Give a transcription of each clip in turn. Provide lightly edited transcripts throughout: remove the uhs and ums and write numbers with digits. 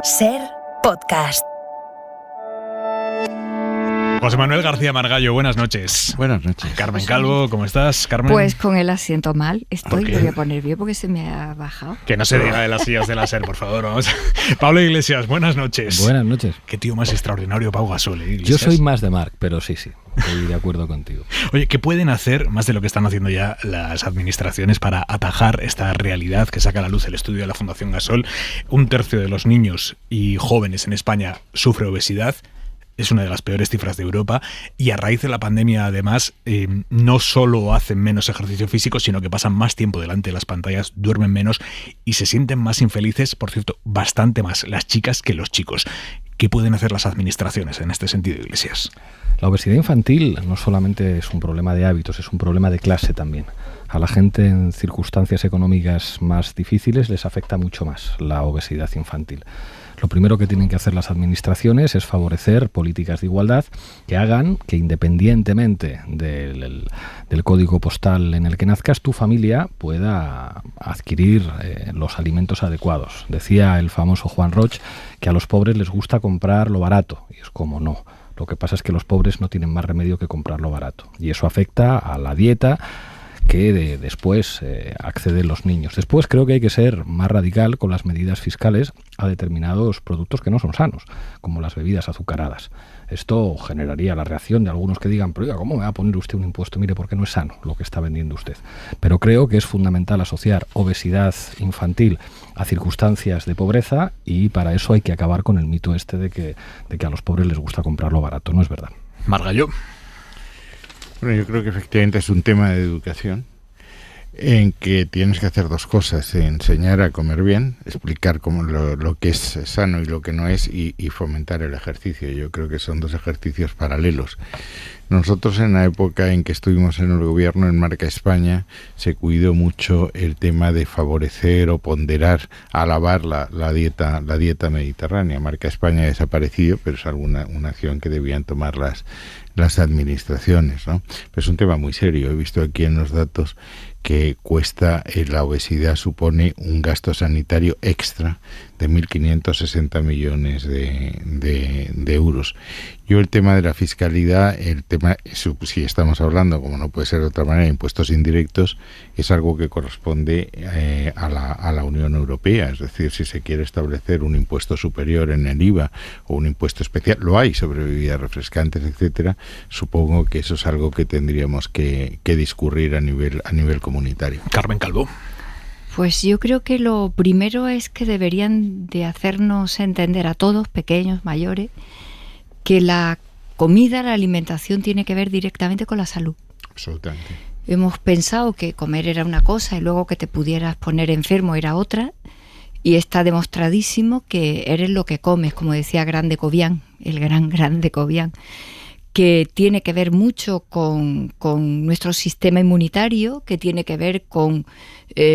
SER Podcast. José Manuel García Margallo, buenas noches. Buenas noches. Carmen Calvo, ¿cómo estás, Carmen? Pues con el asiento mal estoy, ¿Por qué? lo voy a poner bien porque se me ha bajado. Que no se diga de las sillas de la SER, por favor. Vamos. Pablo Iglesias, buenas noches. Buenas noches. Qué tío más extraordinario, Pau Gasol, Yo Iglesias. soy más de Marc, pero sí, estoy de acuerdo contigo. Oye, ¿qué pueden hacer, más de lo que están haciendo ya las administraciones, para atajar esta realidad que saca a la luz el estudio de la Fundación Gasol? 1/3 de los niños y jóvenes en España sufre obesidad. Es una de las peores cifras de Europa, y a raíz de la pandemia, además, no solo hacen menos ejercicio físico, sino que pasan más tiempo delante de las pantallas, duermen menos y se sienten más infelices, por cierto, bastante más las chicas que los chicos. ¿Qué pueden hacer las administraciones en este sentido, Iglesias? La obesidad infantil no solamente es un problema de hábitos, es un problema de clase también. A la gente en circunstancias económicas más difíciles les afecta mucho más la obesidad infantil. Lo primero que tienen que hacer las administraciones es favorecer políticas de igualdad que hagan que, independientemente del código postal en el que nazcas, tu familia pueda adquirir los alimentos adecuados. Decía el famoso Juan Roch que a los pobres les gusta comprar lo barato, y es como no. Lo que pasa es que los pobres no tienen más remedio que comprar lo barato, y eso afecta a la dieta que después acceden los niños. Después creo que hay que ser más radical con las medidas fiscales a determinados productos que no son sanos, como las bebidas azucaradas. Esto generaría la reacción de algunos que digan, pero oiga, ¿cómo me va a poner usted un impuesto? Mire, porque no es sano lo que está vendiendo usted. Pero creo que es fundamental asociar obesidad infantil a circunstancias de pobreza, y para eso hay que acabar con el mito este de que a los pobres les gusta comprar lo barato. No es verdad. Margallo. Bueno, yo creo que efectivamente es un tema de educación en que tienes que hacer dos cosas: enseñar a comer bien, explicar cómo lo que es sano y lo que no es, y fomentar el ejercicio. Yo creo que son dos ejercicios paralelos. Nosotros, en la época en que estuvimos en el gobierno, en Marca España, se cuidó mucho el tema de favorecer o ponderar, alabar la dieta mediterránea. Marca España ha desaparecido, pero es una acción que debían tomar las administraciones, ¿no? Pero es un tema muy serio. He visto aquí en los datos que la obesidad supone un gasto sanitario extra de 1.560 millones de euros. Yo el tema de la fiscalidad, si estamos hablando, como no puede ser de otra manera, de impuestos indirectos, es algo que corresponde a la Unión Europea. Es decir, si se quiere establecer un impuesto superior en el IVA o un impuesto especial, lo hay sobre bebidas refrescantes, etcétera, supongo que eso es algo que tendríamos que discurrir a nivel comunitario. Carmen Calvo. Pues yo creo que lo primero es que deberían de hacernos entender a todos, pequeños, mayores, que la comida, la alimentación tiene que ver directamente con la salud. Absolutamente. Hemos pensado que comer era una cosa y luego que te pudieras poner enfermo era otra, y está demostradísimo que eres lo que comes, como decía Grande Cobian, el gran Grande Cobian, que tiene que ver mucho con nuestro sistema inmunitario, que tiene que ver con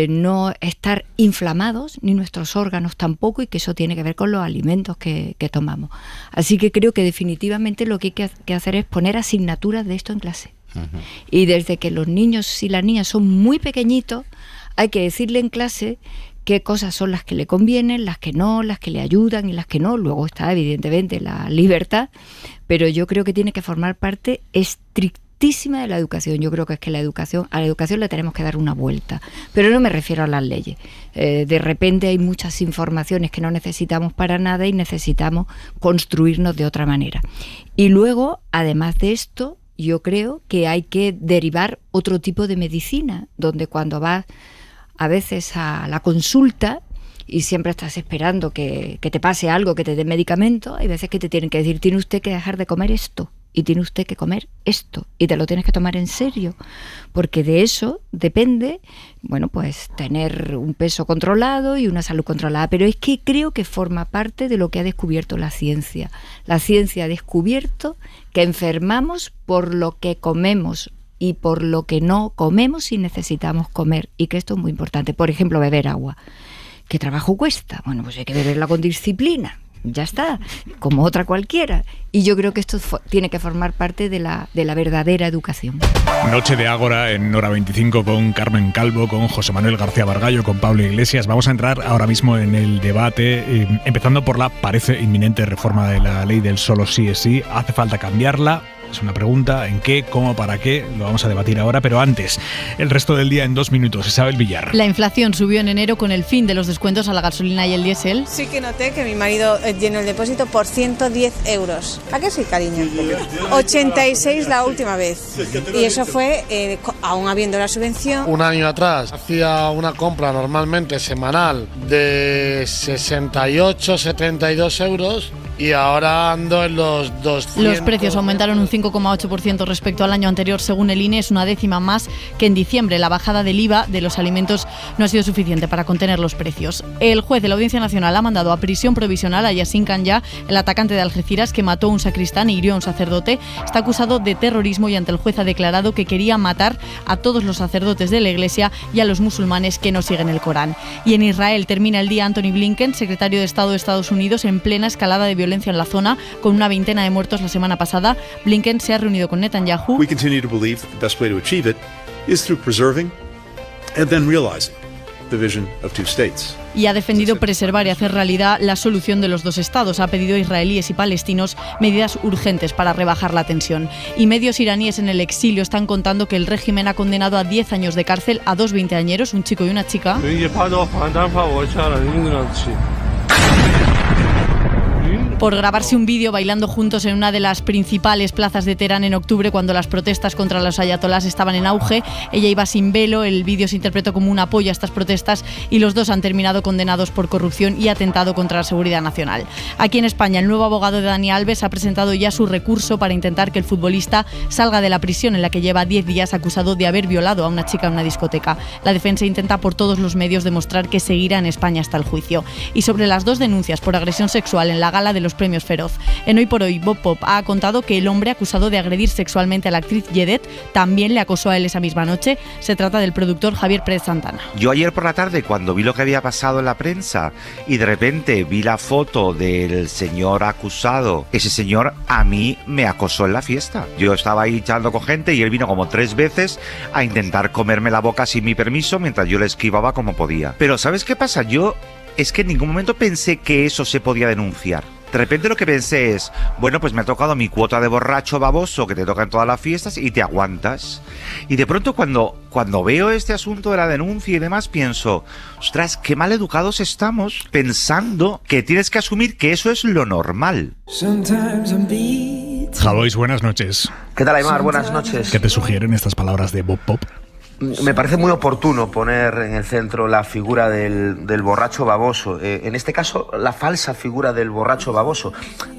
no estar inflamados, ni nuestros órganos tampoco, y que eso tiene que ver con los alimentos que tomamos. Así que creo que definitivamente lo que hay que hacer es poner asignaturas de esto en clase. Uh-huh. Y desde que los niños y las niñas son muy pequeñitos, hay que decirle en clase qué cosas son las que le convienen, las que no, las que le ayudan y las que no. Luego está evidentemente la libertad, pero yo creo que tiene que formar parte estrictísima de la educación. Yo creo que es que a la educación le tenemos que dar una vuelta, pero no me refiero a las leyes. De repente hay muchas informaciones que no necesitamos para nada y necesitamos construirnos de otra manera. Y luego, además de esto, yo creo que hay que derivar otro tipo de medicina, donde cuando vas a veces a la consulta y siempre estás esperando que te pase algo, que te den medicamento, hay veces que te tienen que decir, tiene usted que dejar de comer esto y tiene usted que comer esto, y te lo tienes que tomar en serio, porque de eso depende, bueno, pues tener un peso controlado y una salud controlada. Pero es que creo que forma parte de lo que ha descubierto la ciencia. La ciencia ha descubierto que enfermamos por lo que comemos y por lo que no comemos si necesitamos comer, y que esto es muy importante. Por ejemplo, beber agua. ¿Qué trabajo cuesta? Bueno, pues hay que beberla con disciplina. ya está, como otra cualquiera. Y yo creo que esto tiene que formar parte de la verdadera educación. Noche de Ágora en Hora 25 con Carmen Calvo, con José Manuel García Bargallo, con Pablo Iglesias. Vamos a entrar ahora mismo en el debate, empezando por la parece inminente reforma de la ley del solo sí es sí. ¿Hace falta cambiarla? Es una pregunta, ¿en qué, cómo, para qué? Lo vamos a debatir ahora, pero antes, el resto del día en 2 minutos. Isabel Villar. La inflación subió en enero con el fin de los descuentos a la gasolina y el diésel. Sí que noté que mi marido llenó el depósito por 110 euros. ¿A qué sí, cariño? 86 la última vez. Y eso fue aún habiendo la subvención. Un año atrás hacía una compra normalmente semanal de 68, 72 euros. Y ahora ando en los 200. Los precios aumentaron un 5,8% respecto al año anterior, según el INE, es una décima más que en diciembre. La bajada del IVA de los alimentos no ha sido suficiente para contener los precios. El juez de la Audiencia Nacional ha mandado a prisión provisional a Yassin Kanya, el atacante de Algeciras que mató a un sacristán e hirió a un sacerdote. Está acusado de terrorismo y ante el juez ha declarado que quería matar a todos los sacerdotes de la Iglesia y a los musulmanes que no siguen el Corán. Y en Israel termina el día Antony Blinken, secretario de Estado de Estados Unidos, en plena escalada de violencia en la zona, con una veintena de muertos la semana pasada. Blinken se ha reunido con Netanyahu. We continue to believe that the best way to achieve it is through preserving and then realizing the vision of two states. Y ha defendido preservar y hacer realidad la solución de los dos estados. Ha pedido a israelíes y palestinos medidas urgentes para rebajar la tensión. Y medios iraníes en el exilio están contando que el régimen ha condenado a 10 años de cárcel a 2 veinteañeros, un chico y una chica, por grabarse un vídeo bailando juntos en una de las principales plazas de Teherán en octubre, cuando las protestas contra los ayatolás estaban en auge. Ella iba sin velo, el vídeo se interpretó como un apoyo a estas protestas y los dos han terminado condenados por corrupción y atentado contra la seguridad nacional. Aquí en España, el nuevo abogado de Dani Alves ha presentado ya su recurso para intentar que el futbolista salga de la prisión en la que lleva 10 días acusado de haber violado a una chica en una discoteca. La defensa intenta por todos los medios demostrar que seguirá en España hasta el juicio. Y sobre las 2 denuncias por agresión sexual en la gala de los premios Feroz, en Hoy por Hoy, Bob Pop ha contado que el hombre acusado de agredir sexualmente a la actriz Yedet también le acosó a él esa misma noche. Se trata del productor Javier Pérez Santana. Yo ayer por la tarde, cuando vi lo que había pasado en la prensa y de repente vi la foto del señor acusado, ese señor a mí me acosó en la fiesta. Yo estaba ahí echando con gente y él vino como 3 veces a intentar comerme la boca sin mi permiso mientras yo le esquivaba como podía. Pero ¿sabes qué pasa? Yo es que en ningún momento pensé que eso se podía denunciar. De repente lo que pensé es, bueno, pues me ha tocado mi cuota de borracho baboso que te toca en todas las fiestas y te aguantas. Y de pronto cuando veo este asunto de la denuncia y demás, pienso, ostras, qué mal educados estamos pensando que tienes que asumir que eso es lo normal. Javois, buenas noches. ¿Qué tal, Aymar? Buenas noches. ¿Qué te sugieren estas palabras de Bob Pop? Me parece muy oportuno poner en el centro la figura del borracho baboso. En este caso, la falsa figura del borracho baboso.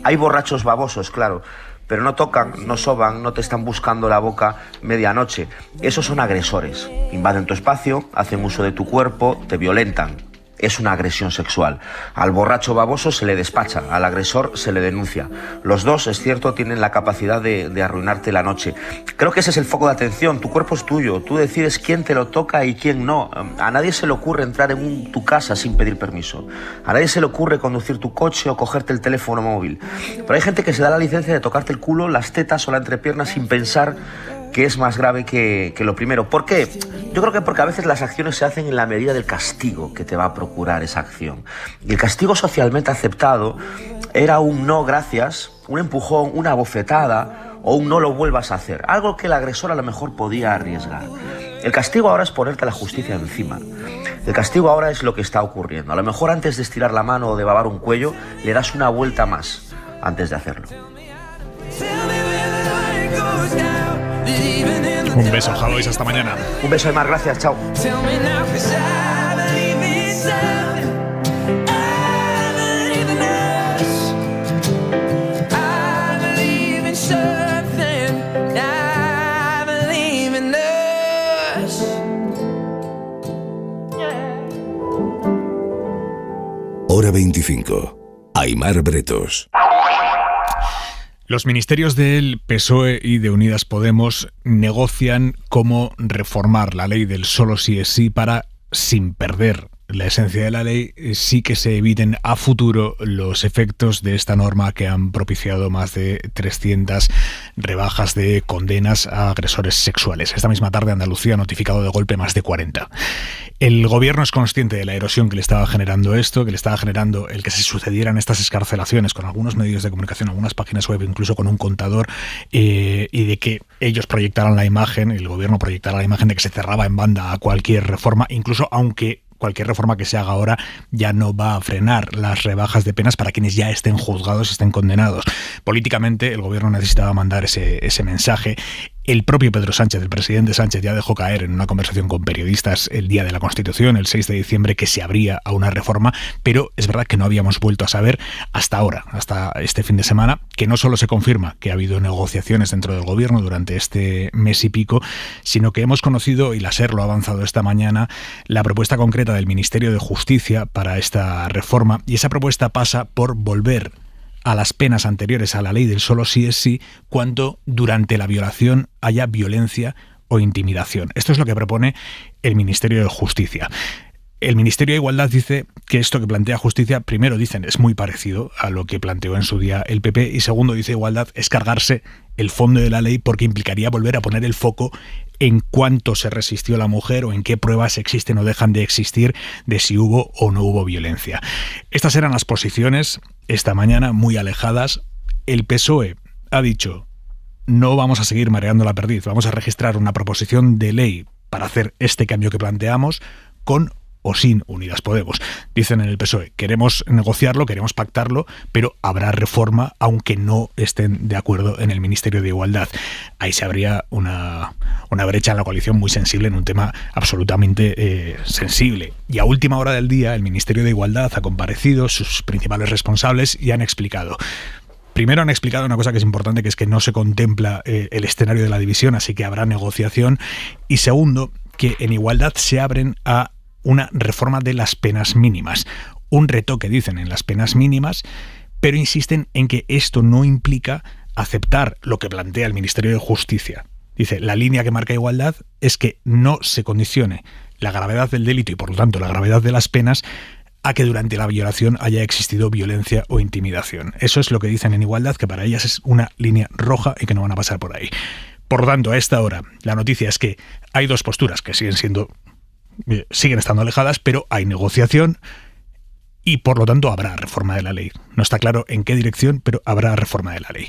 Hay borrachos babosos, claro, pero no tocan, no soban, no te están buscando la boca medianoche. Esos son agresores. Invaden tu espacio, hacen uso de tu cuerpo, te violentan. Es una agresión sexual. Al borracho baboso se le despacha, al agresor se le denuncia. Los dos, es cierto, tienen la capacidad de arruinarte la noche. Creo que ese es el foco de atención. Tu cuerpo es tuyo, tú decides quién te lo toca y quién no. A nadie se le ocurre entrar en tu casa sin pedir permiso. A nadie se le ocurre conducir tu coche o cogerte el teléfono móvil. Pero hay gente que se da la licencia de tocarte el culo, las tetas o la entrepierna sin pensar que es más grave que lo primero. ¿Por qué? Yo creo que porque a veces las acciones se hacen en la medida del castigo que te va a procurar esa acción. Y el castigo socialmente aceptado era un no gracias, un empujón, una bofetada o un no lo vuelvas a hacer. Algo que el agresor a lo mejor podía arriesgar. El castigo ahora es ponerte la justicia encima. El castigo ahora es lo que está ocurriendo. A lo mejor antes de estirar la mano o de babar un cuello, le das una vuelta más antes de hacerlo. Un beso, Javois, hasta mañana. Un beso, Aymar, gracias, chao. Hora 25. Aymar Bretos. Los ministerios del PSOE y de Unidas Podemos negocian cómo reformar la ley del solo sí es sí para, sin perder la esencia de la ley, sí que se eviten a futuro los efectos de esta norma que han propiciado más de 300 rebajas de condenas a agresores sexuales. Esta misma tarde Andalucía ha notificado de golpe más de 40. El gobierno es consciente de la erosión que le estaba generando esto, que le estaba generando el que se sucedieran estas excarcelaciones con algunos medios de comunicación, algunas páginas web, incluso con un contador, y de que ellos proyectaran la imagen, el gobierno proyectara la imagen de que se cerraba en banda a cualquier reforma, incluso aunque cualquier reforma que se haga ahora ya no va a frenar las rebajas de penas para quienes ya estén juzgados y estén condenados. Políticamente el gobierno necesitaba mandar ese mensaje. El propio Pedro Sánchez, el presidente Sánchez, ya dejó caer en una conversación con periodistas el día de la Constitución, el 6 de diciembre, que se abría a una reforma, pero es verdad que no habíamos vuelto a saber hasta ahora, hasta este fin de semana, que no solo se confirma que ha habido negociaciones dentro del gobierno durante este mes y pico, sino que hemos conocido, y la SER lo ha avanzado esta mañana, la propuesta concreta del Ministerio de Justicia para esta reforma, y esa propuesta pasa por volver a las penas anteriores a la ley del solo sí es sí cuando durante la violación haya violencia o intimidación. Esto es lo que propone el Ministerio de Justicia. El Ministerio de Igualdad dice que esto que plantea Justicia, primero dicen, es muy parecido a lo que planteó en su día el PP, y segundo, dice Igualdad, es cargarse el fondo de la ley porque implicaría volver a poner el foco en cuánto se resistió la mujer o en qué pruebas existen o dejan de existir de si hubo o no hubo violencia. Estas eran las posiciones esta mañana muy alejadas. El PSOE ha dicho: no vamos a seguir mareando la perdiz, vamos a registrar una proposición de ley para hacer este cambio que planteamos con o sin Unidas Podemos. Dicen en el PSOE, queremos negociarlo, queremos pactarlo, pero habrá reforma aunque no estén de acuerdo en el Ministerio de Igualdad. Ahí se abría una brecha en la coalición muy sensible en un tema absolutamente sensible. Y a última hora del día el Ministerio de Igualdad ha comparecido, sus principales responsables, y han explicado. Primero han explicado una cosa que es importante, que es que no se contempla el escenario de la división, así que habrá negociación. Y segundo, que en Igualdad se abren a una reforma de las penas mínimas. Un retoque, dicen, en las penas mínimas, pero insisten en que esto no implica aceptar lo que plantea el Ministerio de Justicia. Dice, la línea que marca Igualdad es que no se condicione la gravedad del delito y, por lo tanto, la gravedad de las penas a que durante la violación haya existido violencia o intimidación. Eso es lo que dicen en Igualdad, que para ellas es una línea roja y que no van a pasar por ahí. Por lo tanto, a esta hora, la noticia es que hay dos posturas que siguen estando alejadas, pero hay negociación y por lo tanto habrá reforma de la ley. No está claro en qué dirección, pero habrá reforma de la ley.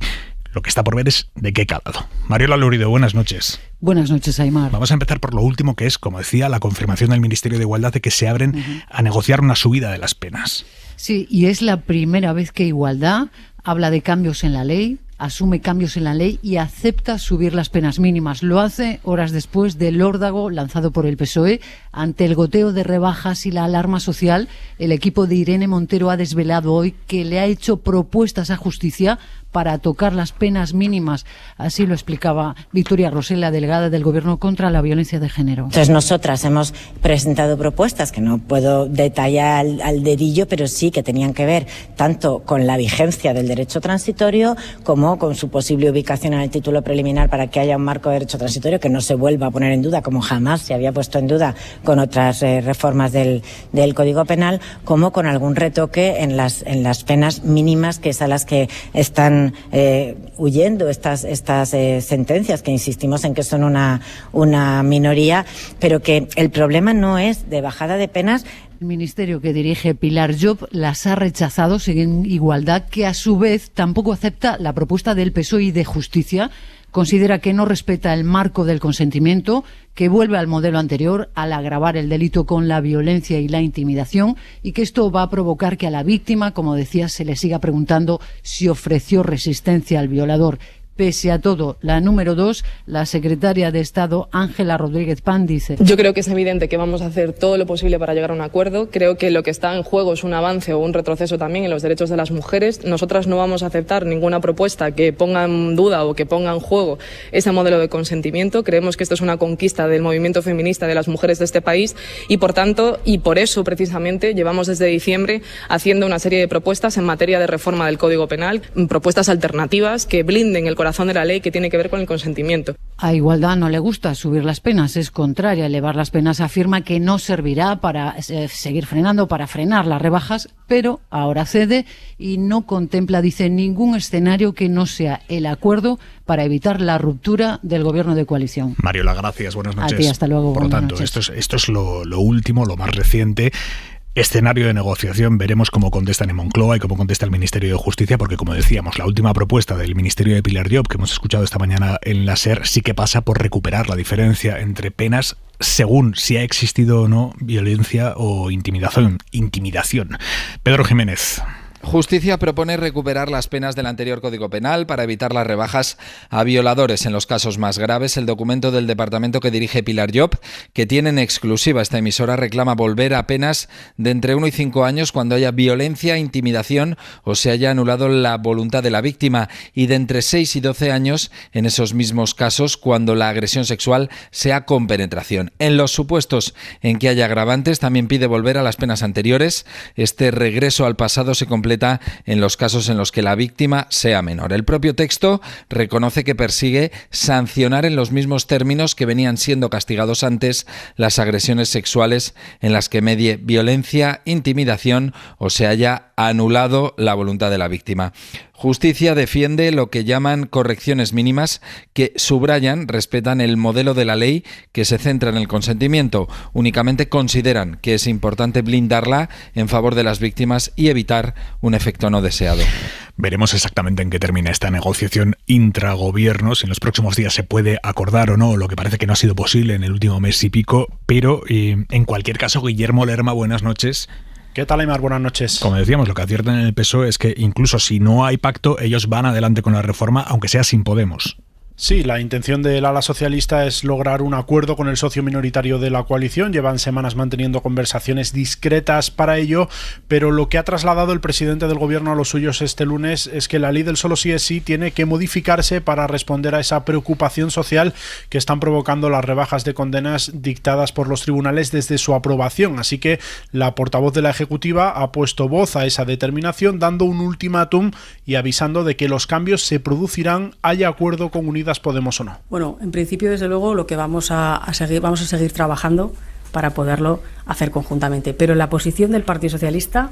Lo que está por ver es de qué calado. Mariola Lourido, buenas noches. Buenas noches, Aimar. Vamos a empezar por lo último, que es, como decía, la confirmación del Ministerio de Igualdad de que se abren a negociar una subida de las penas. Sí, y es la primera vez que Igualdad habla de cambios en la ley, asume cambios en la ley y acepta subir las penas mínimas. Lo hace horas después del órdago lanzado por el PSOE. Ante el goteo de rebajas y la alarma social, el equipo de Irene Montero ha desvelado hoy que le ha hecho propuestas a Justicia para tocar las penas mínimas. Así lo explicaba Victoria Rosell, delegada del Gobierno contra la violencia de género. Entonces nosotras hemos presentado propuestas que no puedo detallar al dedillo, pero sí que tenían que ver tanto con la vigencia del derecho transitorio como con su posible ubicación en el título preliminar para que haya un marco de derecho transitorio que no se vuelva a poner en duda, como jamás se había puesto en duda con otras reformas del Código Penal, como con algún retoque en las penas mínimas, que es a las que están huyendo estas sentencias, que insistimos en que son una minoría, pero que el problema no es de bajada de penas. El ministerio que dirige Pilar Job las ha rechazado, siguen Igualdad, que a su vez tampoco acepta la propuesta del PSOE y de Justicia. Considera que no respeta el marco del consentimiento, que vuelve al modelo anterior al agravar el delito con la violencia y la intimidación, y que esto va a provocar que a la víctima, como decía, se le siga preguntando si ofreció resistencia al violador. Pese a todo, la número 2, la secretaria de Estado, Ángela Rodríguez Pan, dice: yo creo que es evidente que vamos a hacer todo lo posible para llegar a un acuerdo. Creo que lo que está en juego es un avance o un retroceso también en los derechos de las mujeres. Nosotras no vamos a aceptar ninguna propuesta que ponga en duda o que ponga en juego ese modelo de consentimiento. Creemos que esto es una conquista del movimiento feminista de las mujeres de este país y, por tanto, y por eso precisamente, llevamos desde diciembre haciendo una serie de propuestas en materia de reforma del Código Penal, propuestas alternativas que blinden el corazón de la ley, que tiene que ver con el consentimiento. A Igualdad no le gusta subir las penas, es contraria. Elevar las penas afirma que no servirá para seguir frenando, para frenar las rebajas, pero ahora cede y no contempla, dice, ningún escenario que no sea el acuerdo para evitar la ruptura del gobierno de coalición. Mariola, gracias, buenas noches. A ti, hasta luego. Por lo tanto, esto es lo último, lo más reciente. Escenario de negociación, veremos cómo contestan en Moncloa y cómo contesta el Ministerio de Justicia, porque como decíamos, la última propuesta del Ministerio de Pilar Llop, que hemos escuchado esta mañana en la SER, sí que pasa por recuperar la diferencia entre penas según si ha existido o no violencia o intimidación. Pedro Jiménez. Justicia propone recuperar las penas del anterior Código Penal para evitar las rebajas a violadores en los casos más graves. El documento del departamento que dirige Pilar Llop, que tiene en exclusiva esta emisora, reclama volver a penas de entre 1 y 5 años cuando haya violencia, intimidación o se haya anulado la voluntad de la víctima, y de entre 6 y 12 años en esos mismos casos cuando la agresión sexual sea con penetración. En los supuestos en que haya agravantes, también pide volver a las penas anteriores. Este regreso al pasado se completa en los casos en los que la víctima sea menor. El propio texto reconoce que persigue sancionar en los mismos términos que venían siendo castigados antes las agresiones sexuales en las que medie violencia, intimidación o se haya anulado la voluntad de la víctima. Justicia defiende lo que llaman correcciones mínimas, que subrayan, respetan el modelo de la ley que se centra en el consentimiento. Únicamente consideran que es importante blindarla en favor de las víctimas y evitar un efecto no deseado. Veremos exactamente en qué termina esta negociación intragobierno, si en los próximos días se puede acordar o no, lo que parece que no ha sido posible en el último mes y pico, pero en cualquier caso, Guillermo Lerma, buenas noches. ¿Qué tal, Aimar? Buenas noches. Como decíamos, lo que advierten en el PSOE es que incluso si no hay pacto, ellos van adelante con la reforma, aunque sea sin Podemos. Sí, la intención del ala socialista es lograr un acuerdo con el socio minoritario de la coalición. Llevan semanas manteniendo conversaciones discretas para ello, pero lo que ha trasladado el presidente del gobierno a los suyos este lunes es que la ley del solo sí es sí tiene que modificarse para responder a esa preocupación social que están provocando las rebajas de condenas dictadas por los tribunales desde su aprobación. Así que la portavoz de la Ejecutiva ha puesto voz a esa determinación, dando un ultimátum y avisando de que los cambios se producirán, haya acuerdo con Unidas Podemos o no. Bueno, en principio, desde luego, lo que vamos a seguir trabajando para poderlo hacer conjuntamente. Pero la posición del Partido Socialista,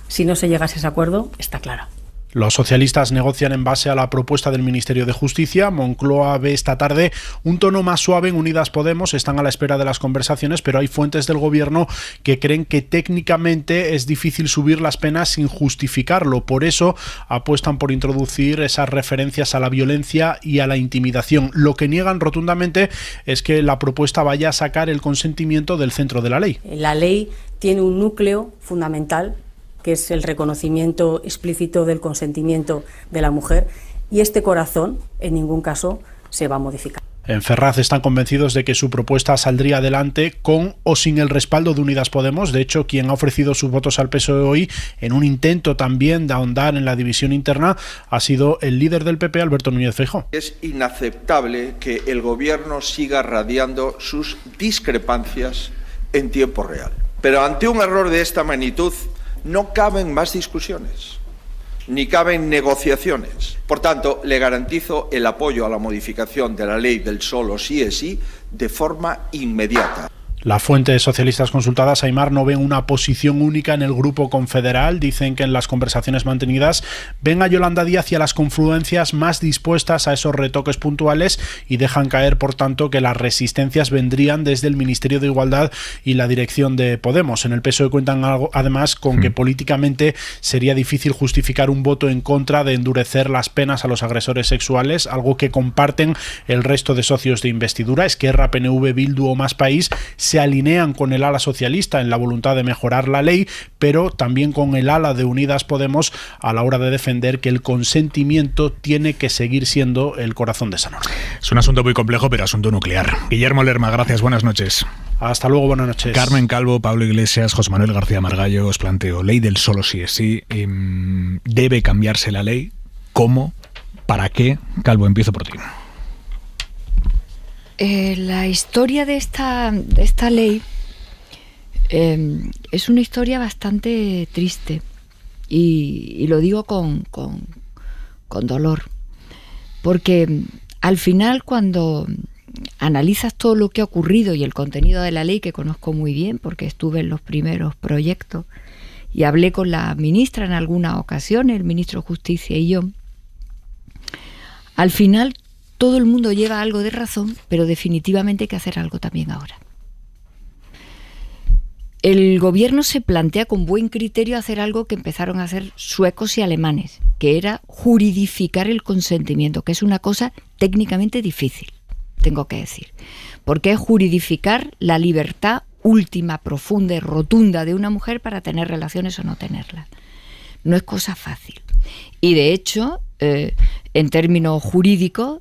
si no se llegase a ese acuerdo, está clara. Los socialistas negocian en base a la propuesta del Ministerio de Justicia. Moncloa ve esta tarde un tono más suave en Unidas Podemos. Están a la espera de las conversaciones, pero hay fuentes del gobierno que creen que técnicamente es difícil subir las penas sin justificarlo. Por eso apuestan por introducir esas referencias a la violencia y a la intimidación. Lo que niegan rotundamente es que la propuesta vaya a sacar el consentimiento del centro de la ley. La ley tiene un núcleo fundamental, que es el reconocimiento explícito del consentimiento de la mujer, y este corazón en ningún caso se va a modificar. En Ferraz están convencidos de que su propuesta saldría adelante con o sin el respaldo de Unidas Podemos. De hecho, quien ha ofrecido sus votos al PSOE hoy, en un intento también de ahondar en la división interna, ha sido el líder del PP, Alberto Núñez Feijóo. Es inaceptable que el gobierno siga radiando sus discrepancias en tiempo real. Pero ante un error de esta magnitud, no caben más discusiones, ni caben negociaciones. Por tanto, le garantizo el apoyo a la modificación de la ley del solo sí es sí de forma inmediata. Las fuentes socialistas consultadas, Aimar, no ven una posición única en el grupo confederal. Dicen que en las conversaciones mantenidas ven a Yolanda Díaz y a las confluencias más dispuestas a esos retoques puntuales y dejan caer, por tanto, que las resistencias vendrían desde el Ministerio de Igualdad y la dirección de Podemos. En el PSOE cuentan además con que políticamente sería difícil justificar un voto en contra de endurecer las penas a los agresores sexuales, algo que comparten el resto de socios de investidura. Esquerra, PNV, Bildu o Más País se alinean con el ala socialista en la voluntad de mejorar la ley, pero también con el ala de Unidas Podemos a la hora de defender que el consentimiento tiene que seguir siendo el corazón de esa norma. Es un asunto muy complejo, pero asunto nuclear. Guillermo Lerma, gracias, buenas noches. Hasta luego, buenas noches. Carmen Calvo, Pablo Iglesias, José Manuel García Margallo, os planteo, ley del solo sí es sí. ¿Debe cambiarse la ley? ¿Cómo? ¿Para qué? Calvo, empiezo por ti. La historia de esta ley es una historia bastante triste y lo digo con dolor. porque al final cuando analizas todo lo que ha ocurrido y el contenido de la ley, que conozco muy bien porque estuve en los primeros proyectos y hablé con la ministra en algunas ocasiones, el ministro de Justicia y yo, al final todo el mundo lleva algo de razón, pero definitivamente hay que hacer algo también ahora. El gobierno se plantea con buen criterio hacer algo que empezaron a hacer suecos y alemanes, que era juridificar el consentimiento, que es una cosa técnicamente difícil, tengo que decir, porque es juridificar la libertad última, profunda y rotunda de una mujer para tener relaciones o no tenerlas. No es cosa fácil. Y de hecho, en términos jurídicos,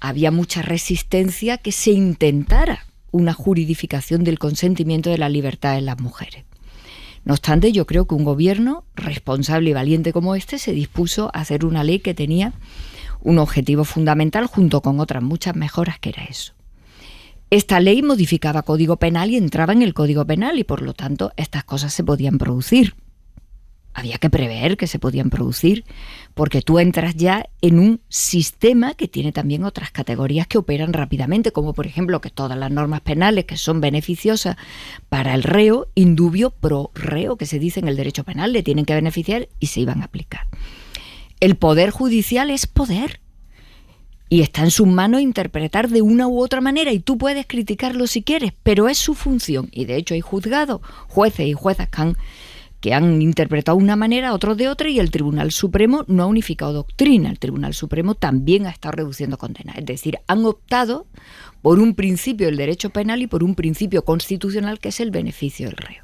había mucha resistencia que se intentara una juridificación del consentimiento de la libertad de las mujeres. No obstante, yo creo que un gobierno responsable y valiente como este se dispuso a hacer una ley que tenía un objetivo fundamental junto con otras muchas mejoras, que era eso. Esta ley modificaba Código Penal y entraba en el Código Penal y por lo tanto estas cosas se podían producir. Había que prever que se podían producir, porque tú entras ya en un sistema que tiene también otras categorías que operan rápidamente, como por ejemplo que todas las normas penales que son beneficiosas para el reo, indubio pro reo, que se dice en el derecho penal, le tienen que beneficiar y se iban a aplicar. El poder judicial es poder y está en sus manos interpretar de una u otra manera, y tú puedes criticarlo si quieres, pero es su función. Y de hecho hay juzgados, jueces y juezas que han interpretado de una manera, otros de otra, y el Tribunal Supremo no ha unificado doctrina. El Tribunal Supremo también ha estado reduciendo condenas. Es decir, han optado por un principio del derecho penal y por un principio constitucional que es el beneficio del reo.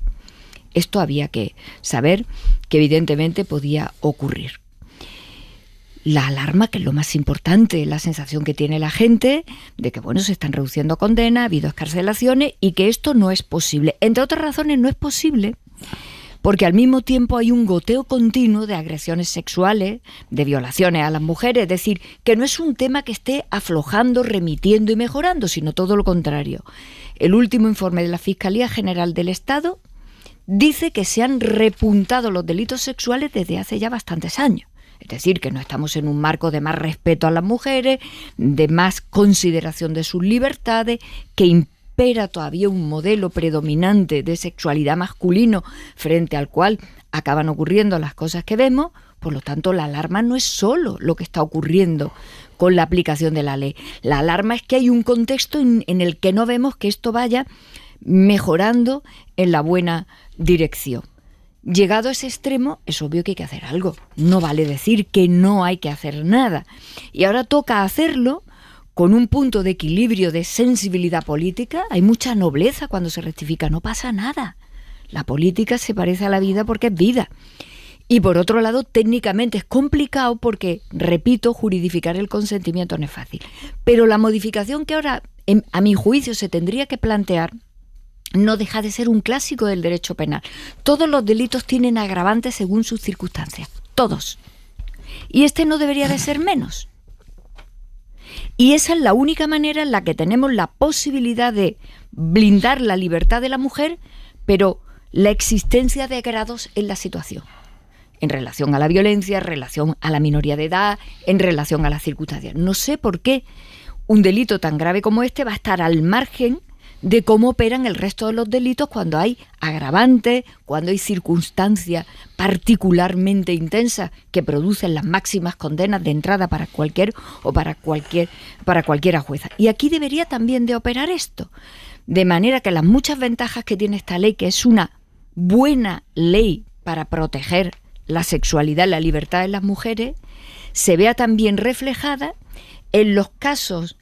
Esto había que saber que evidentemente podía ocurrir. La alarma, que es lo más importante, la sensación que tiene la gente de que se están reduciendo condenas, ha habido excarcelaciones y que esto no es posible. Entre otras razones no es posible porque al mismo tiempo hay un goteo continuo de agresiones sexuales, de violaciones a las mujeres, es decir, que no es un tema que esté aflojando, remitiendo y mejorando, sino todo lo contrario. El último informe de la Fiscalía General del Estado dice que se han repuntado los delitos sexuales desde hace ya bastantes años. Es decir, que no estamos en un marco de más respeto a las mujeres, de más consideración de sus libertades, que impera todavía un modelo predominante de sexualidad masculino frente al cual acaban ocurriendo las cosas que vemos. Por lo tanto, la alarma no es solo lo que está ocurriendo con la aplicación de la ley. La alarma es que hay un contexto en el que no vemos que esto vaya mejorando en la buena dirección. Llegado a ese extremo, es obvio que hay que hacer algo. No vale decir que no hay que hacer nada. Y ahora toca hacerlo con un punto de equilibrio, de sensibilidad política. Hay mucha nobleza cuando se rectifica, no pasa nada. La política se parece a la vida porque es vida. Y por otro lado, técnicamente es complicado porque, repito, juridificar el consentimiento no es fácil. Pero la modificación que ahora, a mi juicio, se tendría que plantear no deja de ser un clásico del derecho penal. Todos los delitos tienen agravantes según sus circunstancias. Todos. Y este no debería de ser menos. Y esa es la única manera en la que tenemos la posibilidad de blindar la libertad de la mujer, pero la existencia de grados en la situación. En relación a la violencia, en relación a la minoría de edad, en relación a las circunstancias. No sé por qué un delito tan grave como este va a estar al margen de cómo operan el resto de los delitos cuando hay agravantes, cuando hay circunstancias particularmente intensas que producen las máximas condenas de entrada para cualquiera jueza. Y aquí debería también de operar esto, de manera que las muchas ventajas que tiene esta ley, que es una buena ley para proteger la sexualidad y la libertad de las mujeres, se vea también reflejada en los casos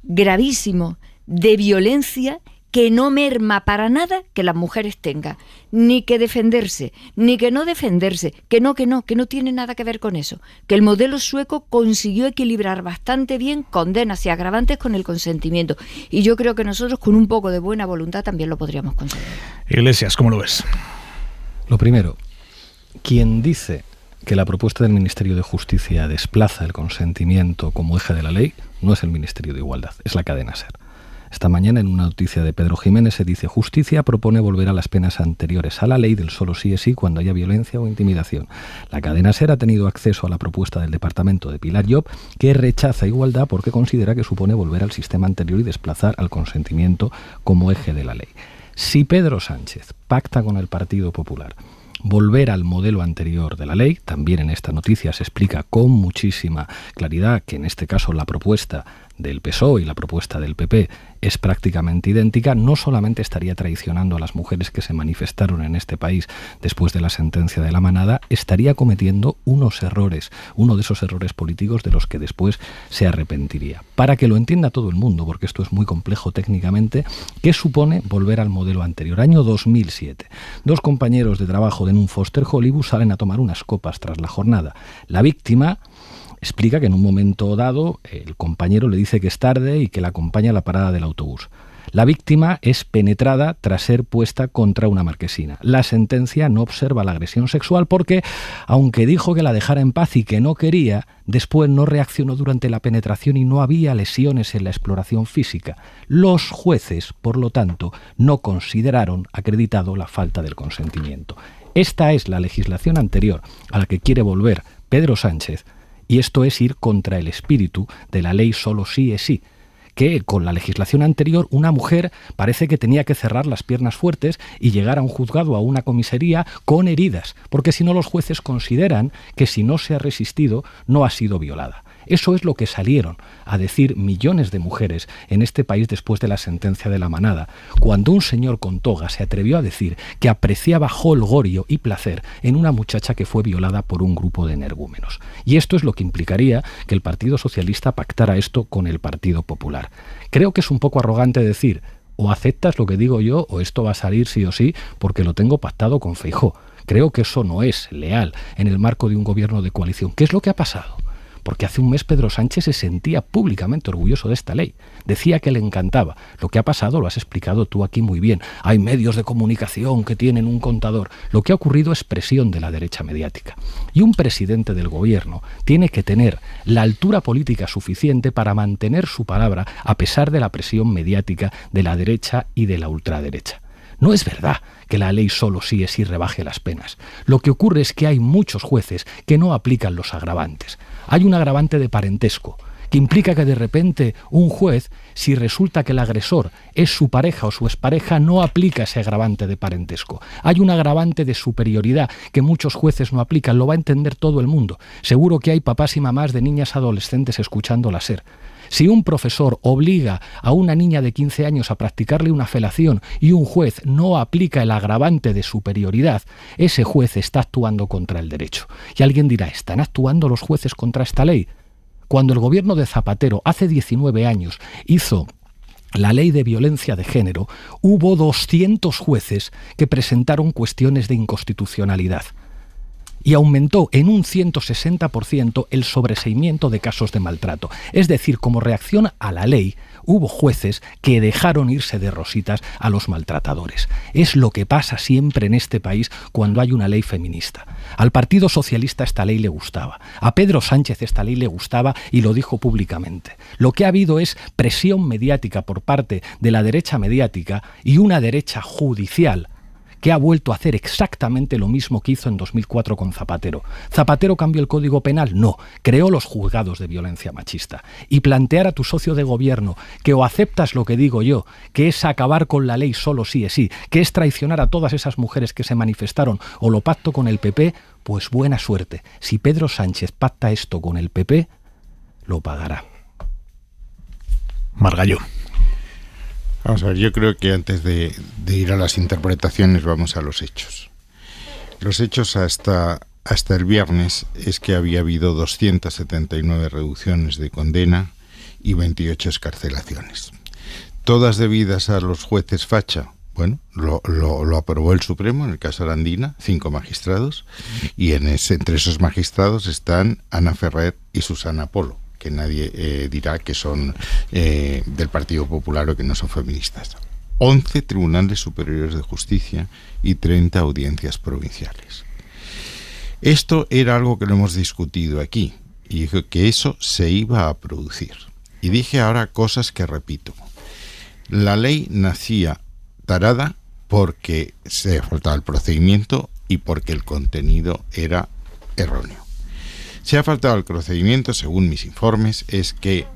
gravísimos de violencia que no merma para nada que las mujeres tengan ni que defenderse, ni que no defenderse, que no tiene nada que ver con eso, que el modelo sueco consiguió equilibrar bastante bien condenas y agravantes con el consentimiento, y yo creo que nosotros con un poco de buena voluntad también lo podríamos conseguir. Iglesias, ¿cómo lo ves? Lo primero, quien dice que la propuesta del Ministerio de Justicia desplaza el consentimiento como eje de la ley no es el Ministerio de Igualdad, es la cadena SER. Esta mañana, en una noticia de Pedro Jiménez, se dice: Justicia propone volver a las penas anteriores a la ley del solo sí es sí cuando haya violencia o intimidación. La cadena SER ha tenido acceso a la propuesta del departamento de Pilar Llop, que rechaza igualdad porque considera que supone volver al sistema anterior y desplazar al consentimiento como eje de la ley. Si Pedro Sánchez pacta con el Partido Popular volver al modelo anterior de la ley, también en esta noticia se explica con muchísima claridad que en este caso la propuesta del PSOE y la propuesta del PP es prácticamente idéntica, no solamente estaría traicionando a las mujeres que se manifestaron en este país después de la sentencia de la Manada, estaría cometiendo uno de esos errores políticos de los que después se arrepentiría. Para que lo entienda todo el mundo, porque esto es muy complejo técnicamente, ¿qué supone volver al modelo anterior? Año 2007. 2 compañeros de trabajo de un Foster Hollywood salen a tomar unas copas tras la jornada. La víctima explica que en un momento dado el compañero le dice que es tarde y que la acompaña a la parada del autobús. La víctima es penetrada tras ser puesta contra una marquesina. La sentencia no observa la agresión sexual porque, aunque dijo que la dejara en paz y que no quería, después no reaccionó durante la penetración y no había lesiones en la exploración física. Los jueces, por lo tanto, no consideraron acreditado la falta del consentimiento. Esta es la legislación anterior a la que quiere volver Pedro Sánchez, y esto es ir contra el espíritu de la ley solo sí es sí, que con la legislación anterior una mujer parece que tenía que cerrar las piernas fuertes y llegar a un juzgado, a una comisaría con heridas, porque si no los jueces consideran que si no se ha resistido no ha sido violada. Eso es lo que salieron a decir millones de mujeres en este país después de la sentencia de la Manada, cuando un señor con toga se atrevió a decir que apreciaba jolgorio y placer en una muchacha que fue violada por un grupo de energúmenos. Y esto es lo que implicaría que el Partido Socialista pactara esto con el Partido Popular. Creo que es un poco arrogante decir: o aceptas lo que digo yo o esto va a salir sí o sí porque lo tengo pactado con Feijóo. Creo que eso no es leal en el marco de un gobierno de coalición. ¿Qué es lo que ha pasado? Porque hace un mes Pedro Sánchez se sentía públicamente orgulloso de esta ley. Decía que le encantaba. Lo que ha pasado lo has explicado tú aquí muy bien. Hay medios de comunicación que tienen un contador. Lo que ha ocurrido es presión de la derecha mediática. Y un presidente del gobierno tiene que tener la altura política suficiente para mantener su palabra a pesar de la presión mediática de la derecha y de la ultraderecha. No es verdad que la ley solo sí es sí rebaje las penas. Lo que ocurre es que hay muchos jueces que no aplican los agravantes. Hay un agravante de parentesco, que implica que de repente un juez, si resulta que el agresor es su pareja o su expareja, no aplica ese agravante de parentesco. Hay un agravante de superioridad que muchos jueces no aplican, lo va a entender todo el mundo. Seguro que hay papás y mamás de niñas adolescentes escuchando la SER. Si un profesor obliga a una niña de 15 años a practicarle una felación y un juez no aplica el agravante de superioridad, ese juez está actuando contra el derecho. Y alguien dirá: ¿están actuando los jueces contra esta ley? Cuando el gobierno de Zapatero hace 19 años hizo la ley de violencia de género, hubo 200 jueces que presentaron cuestiones de inconstitucionalidad. Y aumentó en un 160% el sobreseimiento de casos de maltrato. Es decir, como reacción a la ley, hubo jueces que dejaron irse de rositas a los maltratadores. Es lo que pasa siempre en este país cuando hay una ley feminista. Al Partido Socialista esta ley le gustaba. A Pedro Sánchez esta ley le gustaba y lo dijo públicamente. Lo que ha habido es presión mediática por parte de la derecha mediática y una derecha judicial que ha vuelto a hacer exactamente lo mismo que hizo en 2004 con Zapatero. ¿Zapatero cambió el Código Penal? No, creó los juzgados de violencia machista. Y plantear a tu socio de gobierno que o aceptas lo que digo yo, que es acabar con la ley solo sí es sí, que es traicionar a todas esas mujeres que se manifestaron, o lo pacto con el PP, pues buena suerte. Si Pedro Sánchez pacta esto con el PP, lo pagará. Margallo. Vamos a ver, yo creo que antes de ir a las interpretaciones vamos a los hechos. Los hechos hasta el viernes es que había habido 279 reducciones de condena y 28 excarcelaciones. Todas debidas a los jueces facha. Bueno, lo aprobó el Supremo en el caso Arandina, 5 magistrados, y entre esos magistrados están Ana Ferrer y Susana Polo, que nadie dirá que son del Partido Popular o que no son feministas. 11 tribunales superiores de justicia y 30 audiencias provinciales. Esto era algo que lo hemos discutido aquí, y dije que eso se iba a producir. Y dije ahora cosas que repito. La ley nacía tarada porque se faltaba el procedimiento y porque el contenido era erróneo. Si ha faltado el procedimiento, según mis informes, es que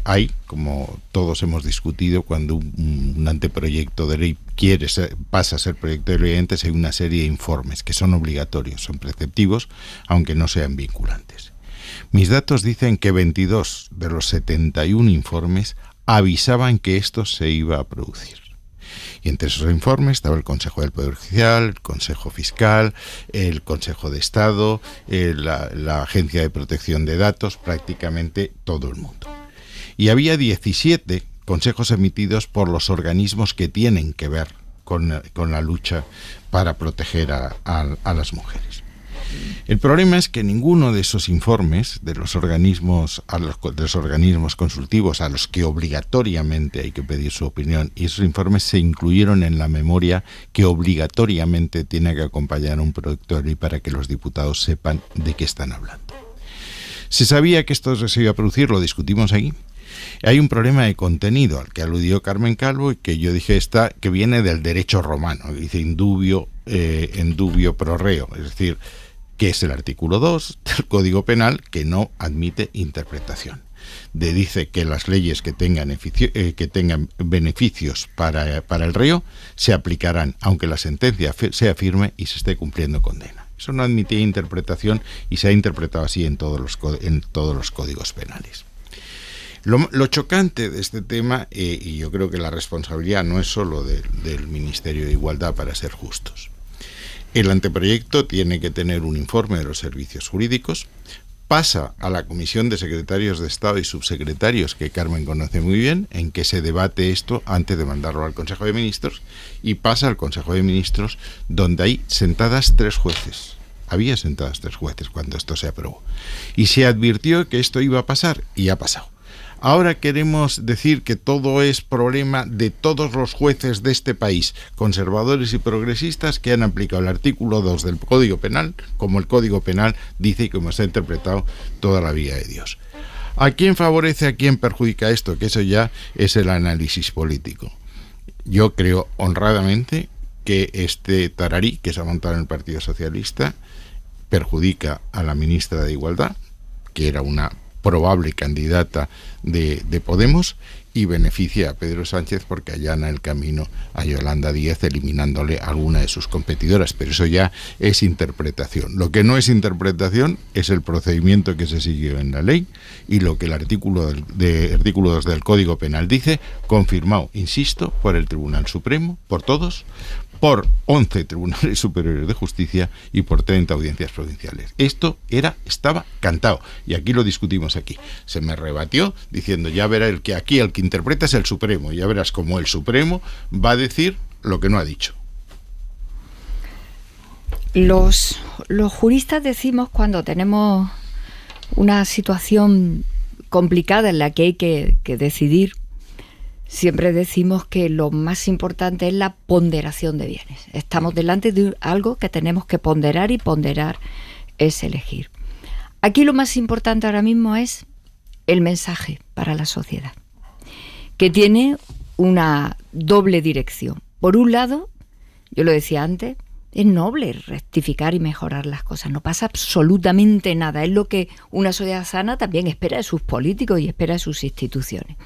hay, como todos hemos discutido, cuando un anteproyecto de ley pasa a ser proyecto de ley, antes hay una serie de informes que son obligatorios, son preceptivos, aunque no sean vinculantes. Mis datos dicen que 22 de los 71 informes avisaban que esto se iba a producir. Y entre esos informes estaba el Consejo del Poder Judicial, el Consejo Fiscal, el Consejo de Estado, la Agencia de Protección de Datos, prácticamente todo el mundo. Y había 17 consejos emitidos por los organismos que tienen que ver con la lucha para proteger a las mujeres. El problema es que ninguno de esos informes de los organismos consultivos a los que obligatoriamente hay que pedir su opinión, y esos informes se incluyeron en la memoria que obligatoriamente tiene que acompañar a un proyecto de ley para que los diputados sepan de qué están hablando. Se sabía que esto se iba a producir, lo discutimos aquí. Hay un problema de contenido al que aludió Carmen Calvo y que yo dije que viene del derecho romano, dice indubio pro reo, es decir, que es el artículo 2 del Código Penal, que no admite interpretación. Dice que las leyes que tengan beneficios para el reo se aplicarán, aunque la sentencia sea firme y se esté cumpliendo condena. Eso no admitía interpretación y se ha interpretado así en todos los códigos penales. Lo chocante de este tema, y yo creo que la responsabilidad no es solo del Ministerio de Igualdad, para ser justos. El anteproyecto tiene que tener un informe de los servicios jurídicos, pasa a la Comisión de Secretarios de Estado y Subsecretarios, que Carmen conoce muy bien, en que se debate esto antes de mandarlo al Consejo de Ministros, y pasa al Consejo de Ministros, donde hay sentadas 3 jueces. Había sentadas 3 jueces cuando esto se aprobó. Y se advirtió que esto iba a pasar, y ha pasado. Ahora queremos decir que todo es problema de todos los jueces de este país, conservadores y progresistas, que han aplicado el artículo 2 del Código Penal, como el Código Penal dice y como se ha interpretado toda la vida de Dios. ¿A quién favorece, a quién perjudica esto? Que eso ya es el análisis político. Yo creo honradamente que este tararí que se ha montado en el Partido Socialista perjudica a la ministra de Igualdad, que era una probable candidata de Podemos, y beneficia a Pedro Sánchez porque allana el camino a Yolanda Díaz, eliminándole alguna de sus competidoras, pero eso ya es interpretación. Lo que no es interpretación es el procedimiento que se siguió en la ley y lo que el artículo 2 del Código Penal dice, confirmado, insisto, por el Tribunal Supremo, por todos, por 11 tribunales superiores de justicia y por 30 audiencias provinciales. Esto estaba cantado, y aquí lo discutimos aquí. Se me rebatió diciendo, ya verá el que interpreta es el Supremo, ya verás cómo el Supremo va a decir lo que no ha dicho. Los juristas decimos, cuando tenemos una situación complicada en la que hay que decidir, siempre decimos que lo más importante es la ponderación de bienes. Estamos delante de algo que tenemos que ponderar, y ponderar es elegir. Aquí lo más importante ahora mismo es el mensaje para la sociedad, que tiene una doble dirección. Por un lado, yo lo decía antes, es noble rectificar y mejorar las cosas. No pasa absolutamente nada. Es lo que una sociedad sana también espera de sus políticos y espera de sus instituciones.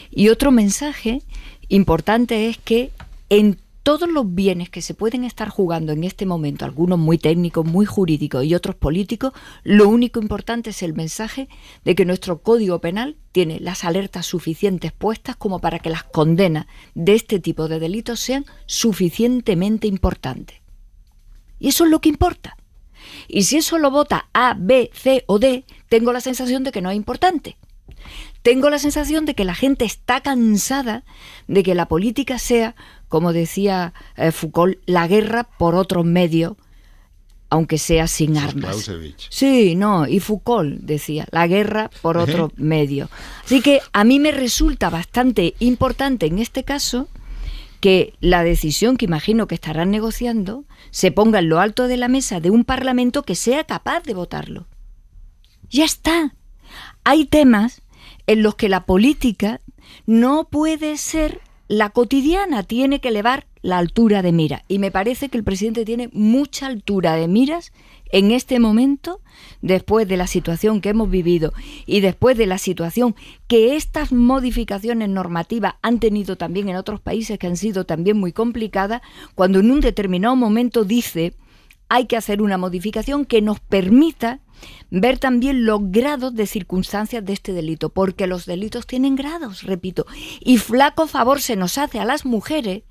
Y otro mensaje importante es que en todos los bienes que se pueden estar jugando en este momento, algunos muy técnicos, muy jurídicos y otros políticos, lo único importante es el mensaje de que nuestro Código Penal tiene las alertas suficientes puestas como para que las condenas de este tipo de delitos sean suficientemente importantes. Y eso es lo que importa. Y si eso lo vota A, B, C o D, tengo la sensación de que no es importante. Tengo la sensación de que la gente está cansada de que la política sea, como decía Foucault, la guerra por otros medios, aunque sea sin armas. Sí, no, y Foucault decía, la guerra por otros medios. Así que a mí me resulta bastante importante en este caso que la decisión que imagino que estarán negociando se ponga en lo alto de la mesa de un Parlamento que sea capaz de votarlo. Ya está. Hay temas en los que la política no puede ser la cotidiana tiene que elevar la altura de mira. Y me parece que el presidente tiene mucha altura de miras en este momento, después de la situación que hemos vivido y después de la situación que estas modificaciones normativas han tenido también en otros países que han sido también muy complicadas, cuando en un determinado momento dice hay que hacer una modificación que nos permita ver también los grados de circunstancias de este delito, porque los delitos tienen grados, repito, y flaco favor se nos hace a las mujeres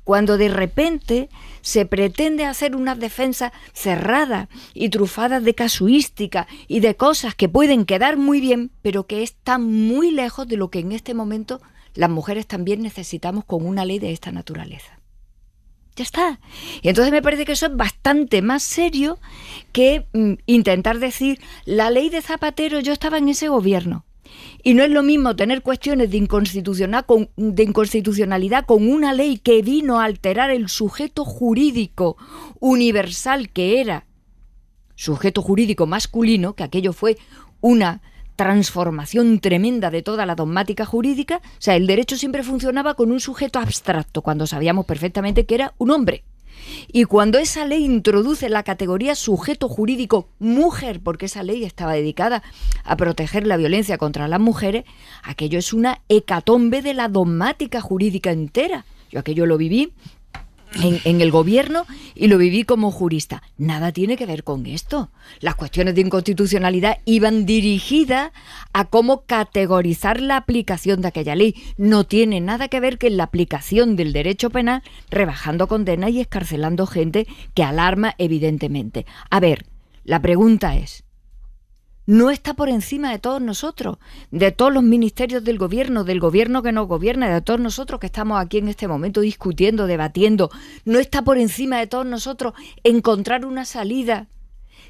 cuando de repente se pretende hacer unas defensas cerradas y trufadas de casuística y de cosas que pueden quedar muy bien, pero que están muy lejos de lo que en este momento las mujeres también necesitamos con una ley de esta naturaleza. Ya está. Y entonces me parece que eso es bastante más serio que intentar decir, la ley de Zapatero, yo estaba en ese gobierno. Y no es lo mismo tener cuestiones de inconstitucionalidad con una ley que vino a alterar el sujeto jurídico universal que era sujeto jurídico masculino, que aquello fue una transformación tremenda de toda la dogmática jurídica. O sea, el derecho siempre funcionaba con un sujeto abstracto, cuando sabíamos perfectamente que era un hombre. Y cuando esa ley introduce la categoría sujeto jurídico mujer, porque esa ley estaba dedicada a proteger la violencia contra las mujeres, aquello es una hecatombe de la dogmática jurídica entera. Yo aquello lo viví en el gobierno y lo viví como jurista. Nada tiene que ver con esto. Las cuestiones de inconstitucionalidad iban dirigidas a cómo categorizar la aplicación de aquella ley. No tiene nada que ver con la aplicación del derecho penal, rebajando condenas y escarcelando gente que alarma evidentemente. A ver, la pregunta es, no está por encima de todos nosotros, de todos los ministerios del gobierno que nos gobierna, de todos nosotros que estamos aquí en este momento discutiendo, debatiendo, no está por encima de todos nosotros encontrar una salida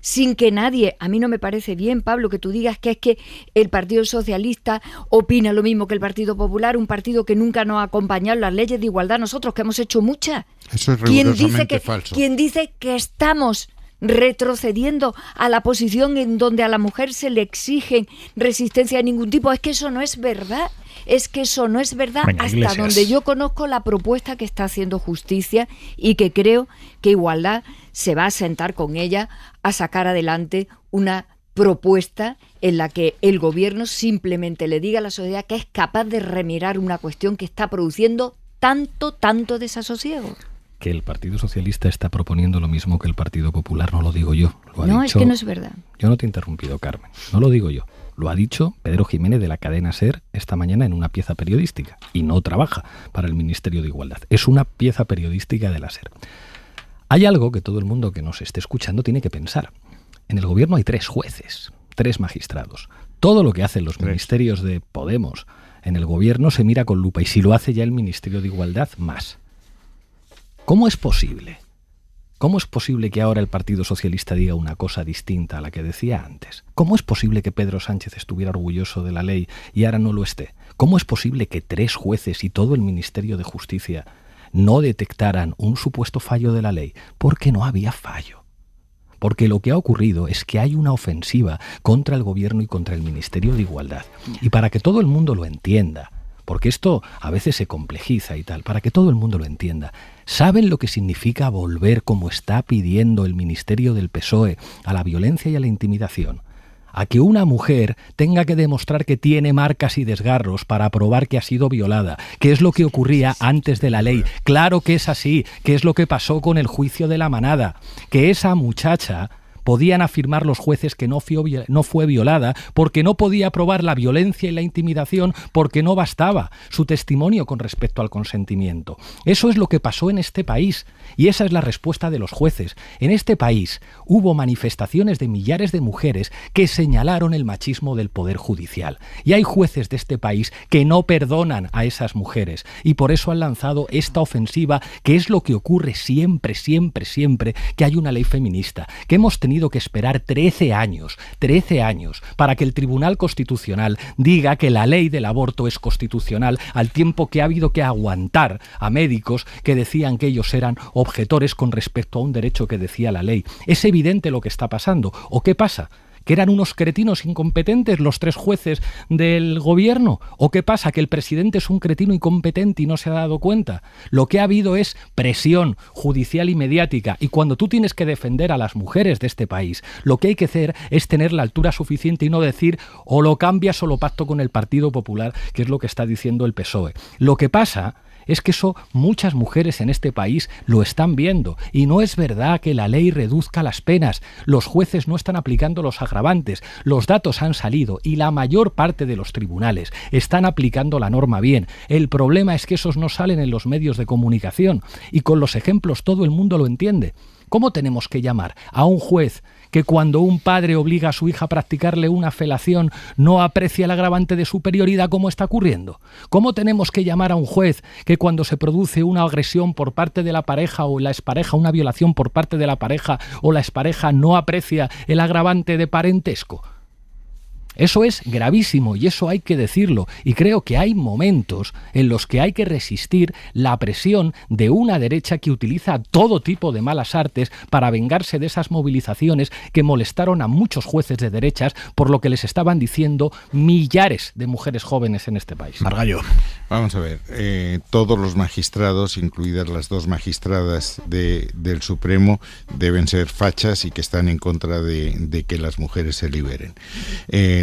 sin que nadie, a mí no me parece bien, Pablo, que tú digas que es que el Partido Socialista opina lo mismo que el Partido Popular, un partido que nunca nos ha acompañado en las leyes de igualdad, nosotros que hemos hecho muchas. Eso es rigurosamente falso. ¿Quién dice que estamos retrocediendo a la posición en donde a la mujer se le exigen resistencia de ningún tipo? Es que eso no es verdad. Es que eso no es verdad. Venga, hasta Iglesias. Donde yo conozco la propuesta que está haciendo Justicia y que creo que Igualdad se va a sentar con ella a sacar adelante una propuesta en la que el gobierno simplemente le diga a la sociedad que es capaz de remirar una cuestión que está produciendo tanto desasosiego. Que el Partido Socialista está proponiendo lo mismo que el Partido Popular, no lo digo yo. Lo ha dicho, es que no es verdad. Yo no te he interrumpido, Carmen. No lo digo yo. Lo ha dicho Pedro Jiménez de la cadena SER esta mañana en una pieza periodística. Y no trabaja para el Ministerio de Igualdad. Es una pieza periodística de la SER. Hay algo que todo el mundo que nos esté escuchando tiene que pensar. En el gobierno hay 3 jueces, 3 magistrados. Todo lo que hacen los ministerios de Podemos en el gobierno se mira con lupa. Y si lo hace ya el Ministerio de Igualdad, más. ¿Cómo es posible? ¿Cómo es posible que ahora el Partido Socialista diga una cosa distinta a la que decía antes? ¿Cómo es posible que Pedro Sánchez estuviera orgulloso de la ley y ahora no lo esté? ¿Cómo es posible que 3 jueces y todo el Ministerio de Justicia no detectaran un supuesto fallo de la ley? Porque no había fallo. Porque lo que ha ocurrido es que hay una ofensiva contra el Gobierno y contra el Ministerio de Igualdad. Y para que todo el mundo lo entienda, porque esto a veces se complejiza y tal, para que todo el mundo lo entienda, ¿saben lo que significa volver, como está pidiendo el Ministerio del PSOE, a la violencia y a la intimidación? A que una mujer tenga que demostrar que tiene marcas y desgarros para probar que ha sido violada, que es lo que ocurría antes de la ley. Claro que es así, que es lo que pasó con el juicio de la Manada, que esa muchacha podían afirmar los jueces que no fue violada porque no podía probar la violencia y la intimidación, porque no bastaba su testimonio con respecto al consentimiento. Eso es lo que pasó en este país y esa es la respuesta de los jueces. En este país hubo manifestaciones de millares de mujeres que señalaron el machismo del Poder Judicial y hay jueces de este país que no perdonan a esas mujeres y por eso han lanzado esta ofensiva, que es lo que ocurre siempre que hay una ley feminista, que hemos tenido que esperar 13 años para que el Tribunal Constitucional diga que la ley del aborto es constitucional, al tiempo que ha habido que aguantar a médicos que decían que ellos eran objetores con respecto a un derecho que decía la ley. Es evidente lo que está pasando. ¿O qué pasa? ¿Que eran unos cretinos incompetentes los 3 jueces del gobierno? ¿O qué pasa? ¿Que el presidente es un cretino incompetente y no se ha dado cuenta? Lo que ha habido es presión judicial y mediática, y cuando tú tienes que defender a las mujeres de este país, lo que hay que hacer es tener la altura suficiente y no decir o lo cambias o lo pacto con el Partido Popular, que es lo que está diciendo el PSOE. Lo que pasa es que eso muchas mujeres en este país lo están viendo, y no es verdad que la ley reduzca las penas. Los jueces no están aplicando los agravantes, los datos han salido y la mayor parte de los tribunales están aplicando la norma bien. El problema es que esos no salen en los medios de comunicación, y con los ejemplos todo el mundo lo entiende. ¿Cómo tenemos que llamar a un juez que cuando un padre obliga a su hija a practicarle una felación no aprecia el agravante de superioridad como está ocurriendo? ¿Cómo tenemos que llamar a un juez que cuando se produce una agresión por parte de la pareja o la expareja, una violación por parte de la pareja o la expareja, no aprecia el agravante de parentesco? Eso es gravísimo y eso hay que decirlo, y creo que hay momentos en los que hay que resistir la presión de una derecha que utiliza todo tipo de malas artes para vengarse de esas movilizaciones que molestaron a muchos jueces de derechas por lo que les estaban diciendo millares de mujeres jóvenes en este país. Margallo. Vamos a ver, todos los magistrados, incluidas las 2 magistradas del Supremo, deben ser fachas y que están en contra de que las mujeres se liberen.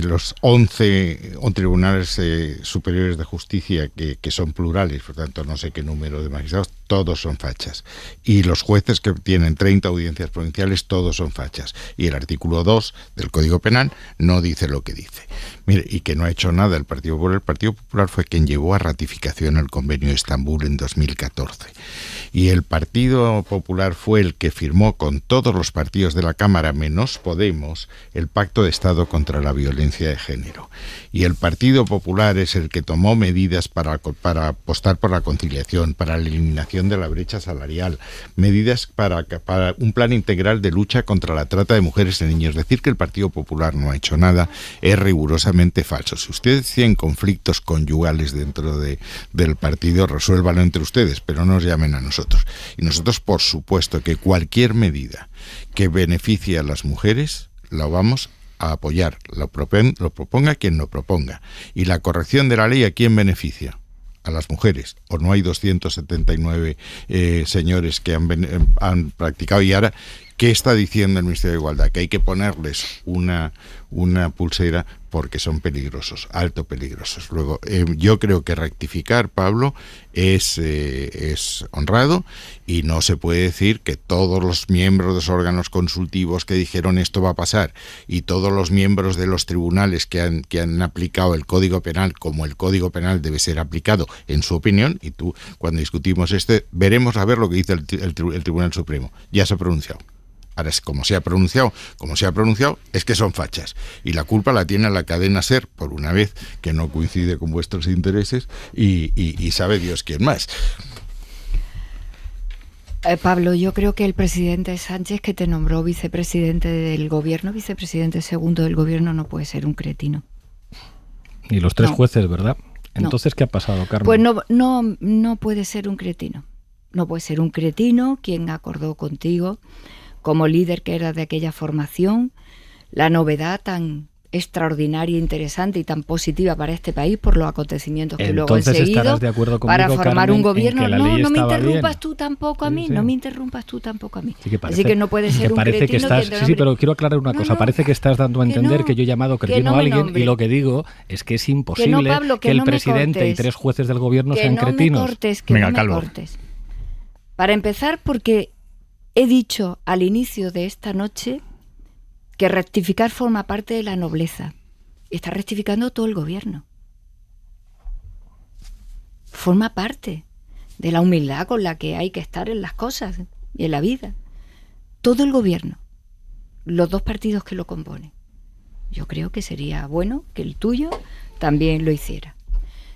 Los 11 tribunales superiores de justicia, que son plurales, por tanto no sé qué número de magistrados, todos son fachas. Y los jueces que tienen 30 audiencias provinciales, todos son fachas. Y el artículo 2 del Código Penal no dice lo que dice. Mire, y que no ha hecho nada el Partido Popular. El Partido Popular fue quien llevó a ratificación el Convenio de Estambul en 2014. Y el Partido Popular fue el que firmó con todos los partidos de la Cámara, menos Podemos, el Pacto de Estado contra la Violencia de Género. Y el Partido Popular es el que tomó medidas para apostar por la conciliación, para la eliminación de la brecha salarial, medidas para un plan integral de lucha contra la trata de mujeres y niños. Decir que el Partido Popular no ha hecho nada es rigurosamente falso. Si ustedes tienen conflictos conyugales dentro del partido, resuélvanlo entre ustedes, pero no nos llamen a nosotros. Y nosotros, por supuesto, que cualquier medida que beneficie a las mujeres, la vamos a apoyar, lo proponga quien lo proponga. Y la corrección de la ley, ¿a quién beneficia? A las mujeres. O no hay 279 señores que han practicado. Y ahora, ¿qué está diciendo el Ministerio de Igualdad? Que hay que ponerles una pulsera porque son peligrosos, alto peligrosos. Luego, yo creo que rectificar, Pablo, es honrado, y no se puede decir que todos los miembros de los órganos consultivos que dijeron esto va a pasar y todos los miembros de los tribunales que han aplicado el Código Penal como el Código Penal debe ser aplicado, en su opinión, y tú, cuando discutimos veremos a ver lo que dice el Tribunal Supremo. Ya se ha pronunciado. Ahora, como se ha pronunciado, es que son fachas. Y la culpa la tiene la cadena SER, por una vez que no coincide con vuestros intereses, y sabe Dios quién más. Pablo, yo creo que el presidente Sánchez, que te nombró vicepresidente del gobierno, vicepresidente segundo del gobierno, no puede ser un cretino. Y los 3 jueces, ¿verdad? Entonces, ¿qué ha pasado, Carmen? Pues no puede ser un cretino. No puede ser un cretino quien acordó contigo, como líder que era de aquella formación, la novedad tan extraordinaria, interesante y tan positiva para este país por los acontecimientos que luego han seguido, estarás de acuerdo conmigo, para formar Carmen, un gobierno. No me interrumpas bien. Tú tampoco a mí, sí. No me interrumpas tú tampoco a mí. Sí, así que no puede ser un cretino. Sí, pero quiero aclarar una cosa. Parece que estás dando a entender que yo he llamado cretino a alguien, y lo que digo es que es imposible que el presidente y 3 jueces del gobierno sean cretinos. Venga, Calvo. Para empezar, porque he dicho al inicio de esta noche que rectificar forma parte de la nobleza. Está rectificando todo el gobierno. Forma parte de la humildad con la que hay que estar en las cosas y en la vida. Todo el gobierno, los 2 partidos que lo componen. Yo creo que sería bueno que el tuyo también lo hiciera.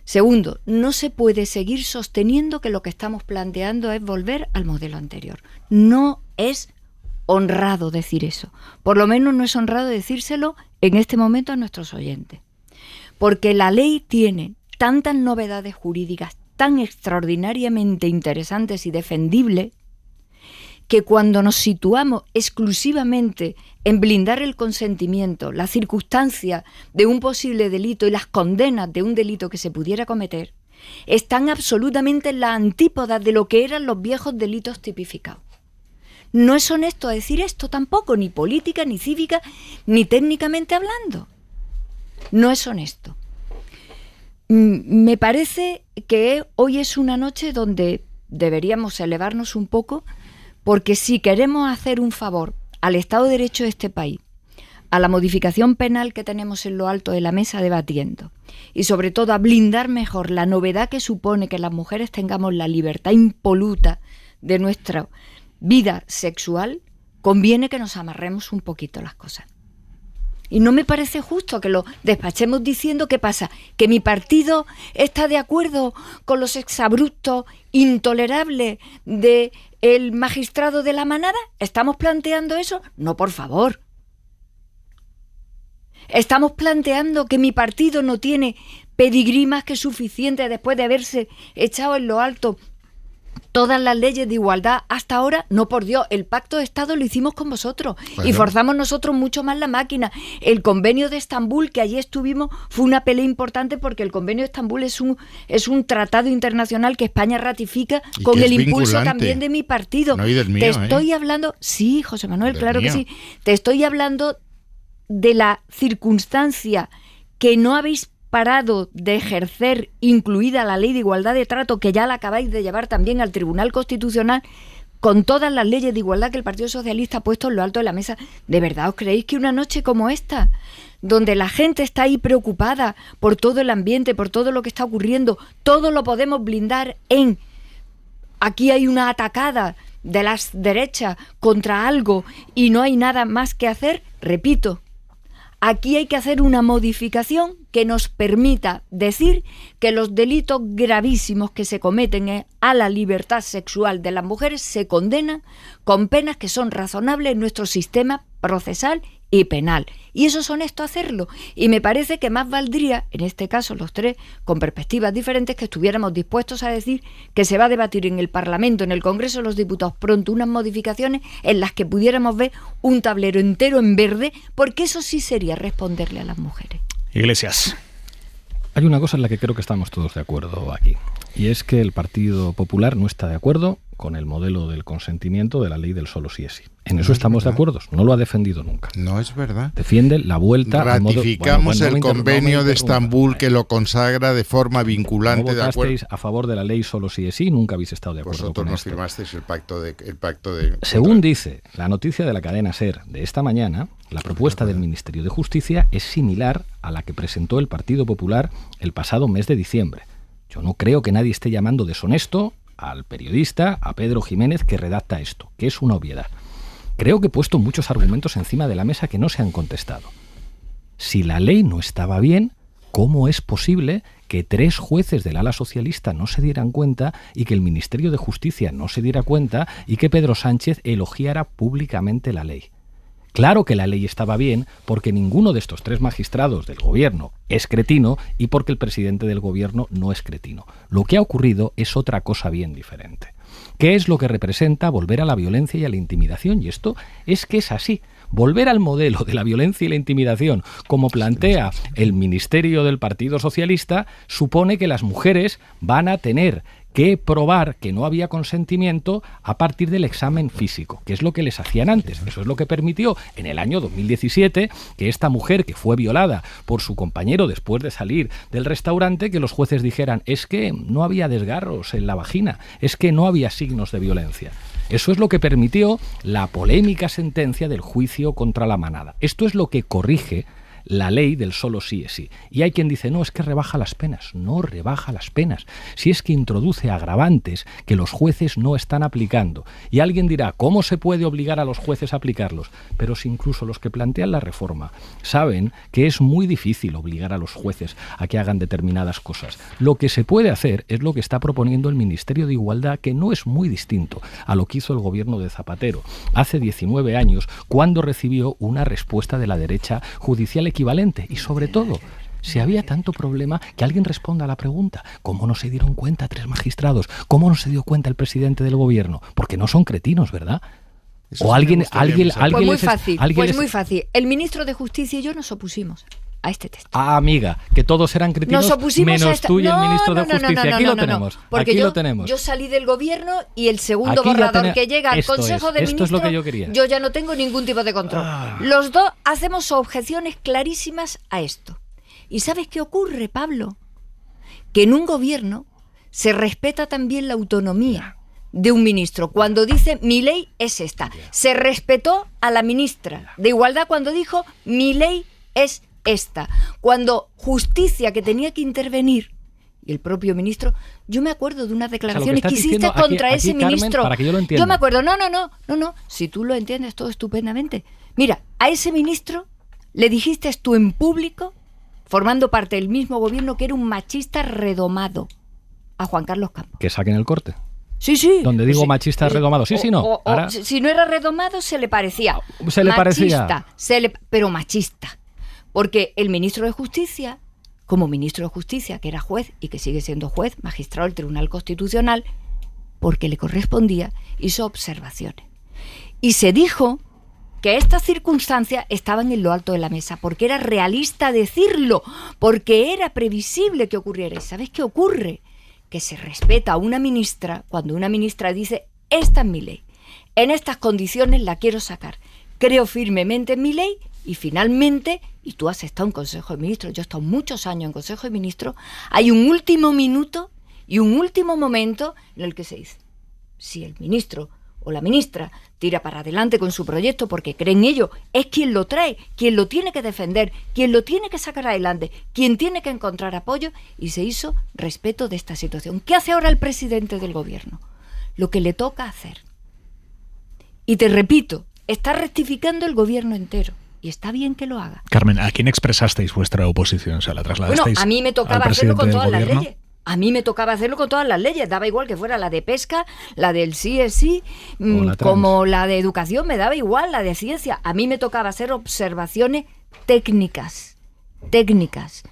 Segundo, no se puede seguir sosteniendo que lo que estamos planteando es volver al modelo anterior. No es honrado decir eso. Por lo menos no es honrado decírselo en este momento a nuestros oyentes. Porque la ley tiene tantas novedades jurídicas tan extraordinariamente interesantes y defendibles que cuando nos situamos exclusivamente en blindar el consentimiento, las circunstancias de un posible delito y las condenas de un delito que se pudiera cometer, están absolutamente en la antípoda de lo que eran los viejos delitos tipificados. No es honesto decir esto tampoco, ni política, ni cívica, ni técnicamente hablando. No es honesto. Me parece que hoy es una noche donde deberíamos elevarnos un poco, porque si queremos hacer un favor al Estado de Derecho de este país, a la modificación penal que tenemos en lo alto de la mesa debatiendo, y sobre todo a blindar mejor la novedad que supone que las mujeres tengamos la libertad impoluta de nuestra vida sexual, conviene que nos amarremos un poquito las cosas. Y no me parece justo que lo despachemos diciendo ¿qué pasa? ¿Que mi partido está de acuerdo con los exabruptos intolerables del magistrado de la manada? ¿Estamos planteando eso? No, por favor. ¿Estamos planteando que mi partido no tiene pedigrí más que suficiente después de haberse echado en lo alto todas las leyes de igualdad hasta ahora? No, por Dios, el pacto de Estado lo hicimos con vosotros y forzamos nosotros mucho más la máquina. El convenio de Estambul, que allí estuvimos, fue una pelea importante porque el convenio de Estambul es un tratado internacional que España ratifica con el impulso también de mi partido. No, y del mío, te estoy hablando, sí, José Manuel, claro que sí, te estoy hablando de la circunstancia que no habéis parado de ejercer, incluida la ley de igualdad de trato, que ya la acabáis de llevar también al Tribunal Constitucional, con todas las leyes de igualdad que el Partido Socialista ha puesto en lo alto de la mesa. ¿De verdad os creéis que una noche como esta, donde la gente está ahí preocupada por todo el ambiente, por todo lo que está ocurriendo, todo lo podemos blindar en aquí hay una atacada de las derechas contra algo y no hay nada más que hacer? Repito, aquí hay que hacer una modificación que nos permita decir que los delitos gravísimos que se cometen a la libertad sexual de las mujeres se condenan con penas que son razonables en nuestro sistema procesal y penal. Y eso es honesto hacerlo. Y me parece que más valdría, en este caso los tres, con perspectivas diferentes, que estuviéramos dispuestos a decir que se va a debatir en el Parlamento, en el Congreso de los Diputados, pronto unas modificaciones en las que pudiéramos ver un tablero entero en verde, porque eso sí sería responderle a las mujeres. Iglesias. Hay una cosa en la que creo que estamos todos de acuerdo aquí, y es que el Partido Popular no está de acuerdo con el modelo del consentimiento de la ley del solo sí es sí. En eso estamos de acuerdo. No lo ha defendido nunca. No es verdad. Defiende la vuelta al modo... Ratificamos el convenio de Estambul que lo consagra de forma vinculante. ¿No votasteis a favor de la ley solo sí es sí? Nunca habéis estado de acuerdo Vosotros con no esto. firmasteis el pacto de... Según dice la noticia de la cadena SER de esta mañana, la propuesta del Ministerio de Justicia es similar a la que presentó el Partido Popular el pasado mes de diciembre. Yo no creo que nadie esté llamando deshonesto al periodista, a Pedro Jiménez, que redacta esto, que es una obviedad. Creo que he puesto muchos argumentos encima de la mesa que no se han contestado. Si la ley no estaba bien, ¿cómo es posible que 3 jueces del ala socialista no se dieran cuenta y que el Ministerio de Justicia no se diera cuenta y que Pedro Sánchez elogiara públicamente la ley? Claro que la ley estaba bien porque ninguno de estos 3 magistrados del gobierno es cretino y porque el presidente del gobierno no es cretino. Lo que ha ocurrido es otra cosa bien diferente. ¿Qué es lo que representa volver a la violencia y a la intimidación? Y esto es que es así. Volver al modelo de la violencia y la intimidación, como plantea el Ministerio del Partido Socialista, supone que las mujeres van a tener que probar que no había consentimiento a partir del examen físico, que es lo que les hacían antes. Eso es lo que permitió en el año 2017 que esta mujer que fue violada por su compañero después de salir del restaurante, que los jueces dijeran, es que no había desgarros en la vagina, es que no había signos de violencia. Eso es lo que permitió la polémica sentencia del juicio contra la manada. Esto es lo que corrige la ley del solo sí es sí. Y hay quien dice, no, es que rebaja las penas. No rebaja las penas. Si es que introduce agravantes que los jueces no están aplicando. Y alguien dirá, ¿cómo se puede obligar a los jueces a aplicarlos? Pero si incluso los que plantean la reforma saben que es muy difícil obligar a los jueces a que hagan determinadas cosas. Lo que se puede hacer es lo que está proponiendo el Ministerio de Igualdad, que no es muy distinto a lo que hizo el gobierno de Zapatero hace 19 años, cuando recibió una respuesta de la derecha judicial equivalente. Y sobre todo, si había tanto problema, que alguien responda a la pregunta, ¿cómo no se dieron cuenta 3 magistrados? ¿Cómo no se dio cuenta el presidente del gobierno? Porque no son cretinos, ¿verdad? O alguien Pues muy les- fácil, alguien pues les- muy fácil. El ministro de Justicia y yo nos opusimos a este texto. Ah, amiga, que todos eran críticos Nos opusimos menos a esta... tú y el No, ministro de no, no, Justicia. no, Aquí no, lo no, no. tenemos. Porque Aquí yo, lo tenemos. yo salí del gobierno y el segundo Aquí ya borrador que llega al esto Consejo es, de esto Ministros, es lo que yo quería. yo ya no tengo ningún tipo de control. Los dos hacemos objeciones clarísimas a esto. ¿Y sabes qué ocurre, Pablo? Que en un gobierno se respeta también la autonomía de un ministro. Cuando dice mi ley es esta, se respetó a la ministra de Igualdad cuando dijo mi ley es esta. Cuando Justicia, que tenía que intervenir, y el propio ministro, yo me acuerdo de unas declaraciones que hiciste contra ese Carmen, ministro. para que yo lo entienda. Yo me acuerdo, no, si tú lo entiendes todo estupendamente. Mira, a ese ministro le dijiste tú en público, formando parte del mismo gobierno, que era un machista redomado, a Juan Carlos Campos. Que saquen el corte. Sí, sí. Donde digo Sí. machista redomado. Sí, sí, no. Ahora, Si no era redomado, se le parecía. Se le parecía. Machista, pero machista. Porque el ministro de Justicia, como ministro de Justicia, que era juez y que sigue siendo juez, magistrado del Tribunal Constitucional, porque le correspondía, hizo observaciones. Y se dijo que estas circunstancias estaban en lo alto de la mesa, porque era realista decirlo, porque era previsible que ocurriera. ¿Y sabes qué ocurre? Que se respeta a una ministra cuando una ministra dice, esta es mi ley, en estas condiciones la quiero sacar, creo firmemente en mi ley y finalmente, y tú has estado en Consejo de Ministros, yo he estado muchos años en Consejo de Ministros, hay un último minuto y un último momento en el que se dice, si el ministro o la ministra tira para adelante con su proyecto porque cree en ello, es quien lo trae, quien lo tiene que defender, quien lo tiene que sacar adelante, quien tiene que encontrar apoyo, y se hizo respeto de esta situación. ¿Qué hace ahora el presidente del gobierno? Lo que le toca hacer. Y te repito, está rectificando el gobierno entero. Y está bien que lo haga. Carmen, ¿a quién expresasteis vuestra oposición? O sea, ¿la trasladasteis Bueno, a mí me tocaba al hacerlo presidente con del todas las gobierno? leyes. A mí me tocaba hacerlo con todas las leyes. Daba igual que fuera la de pesca, la del sí es sí, como la de educación, me daba igual, la de ciencia. A mí me tocaba hacer observaciones técnicas.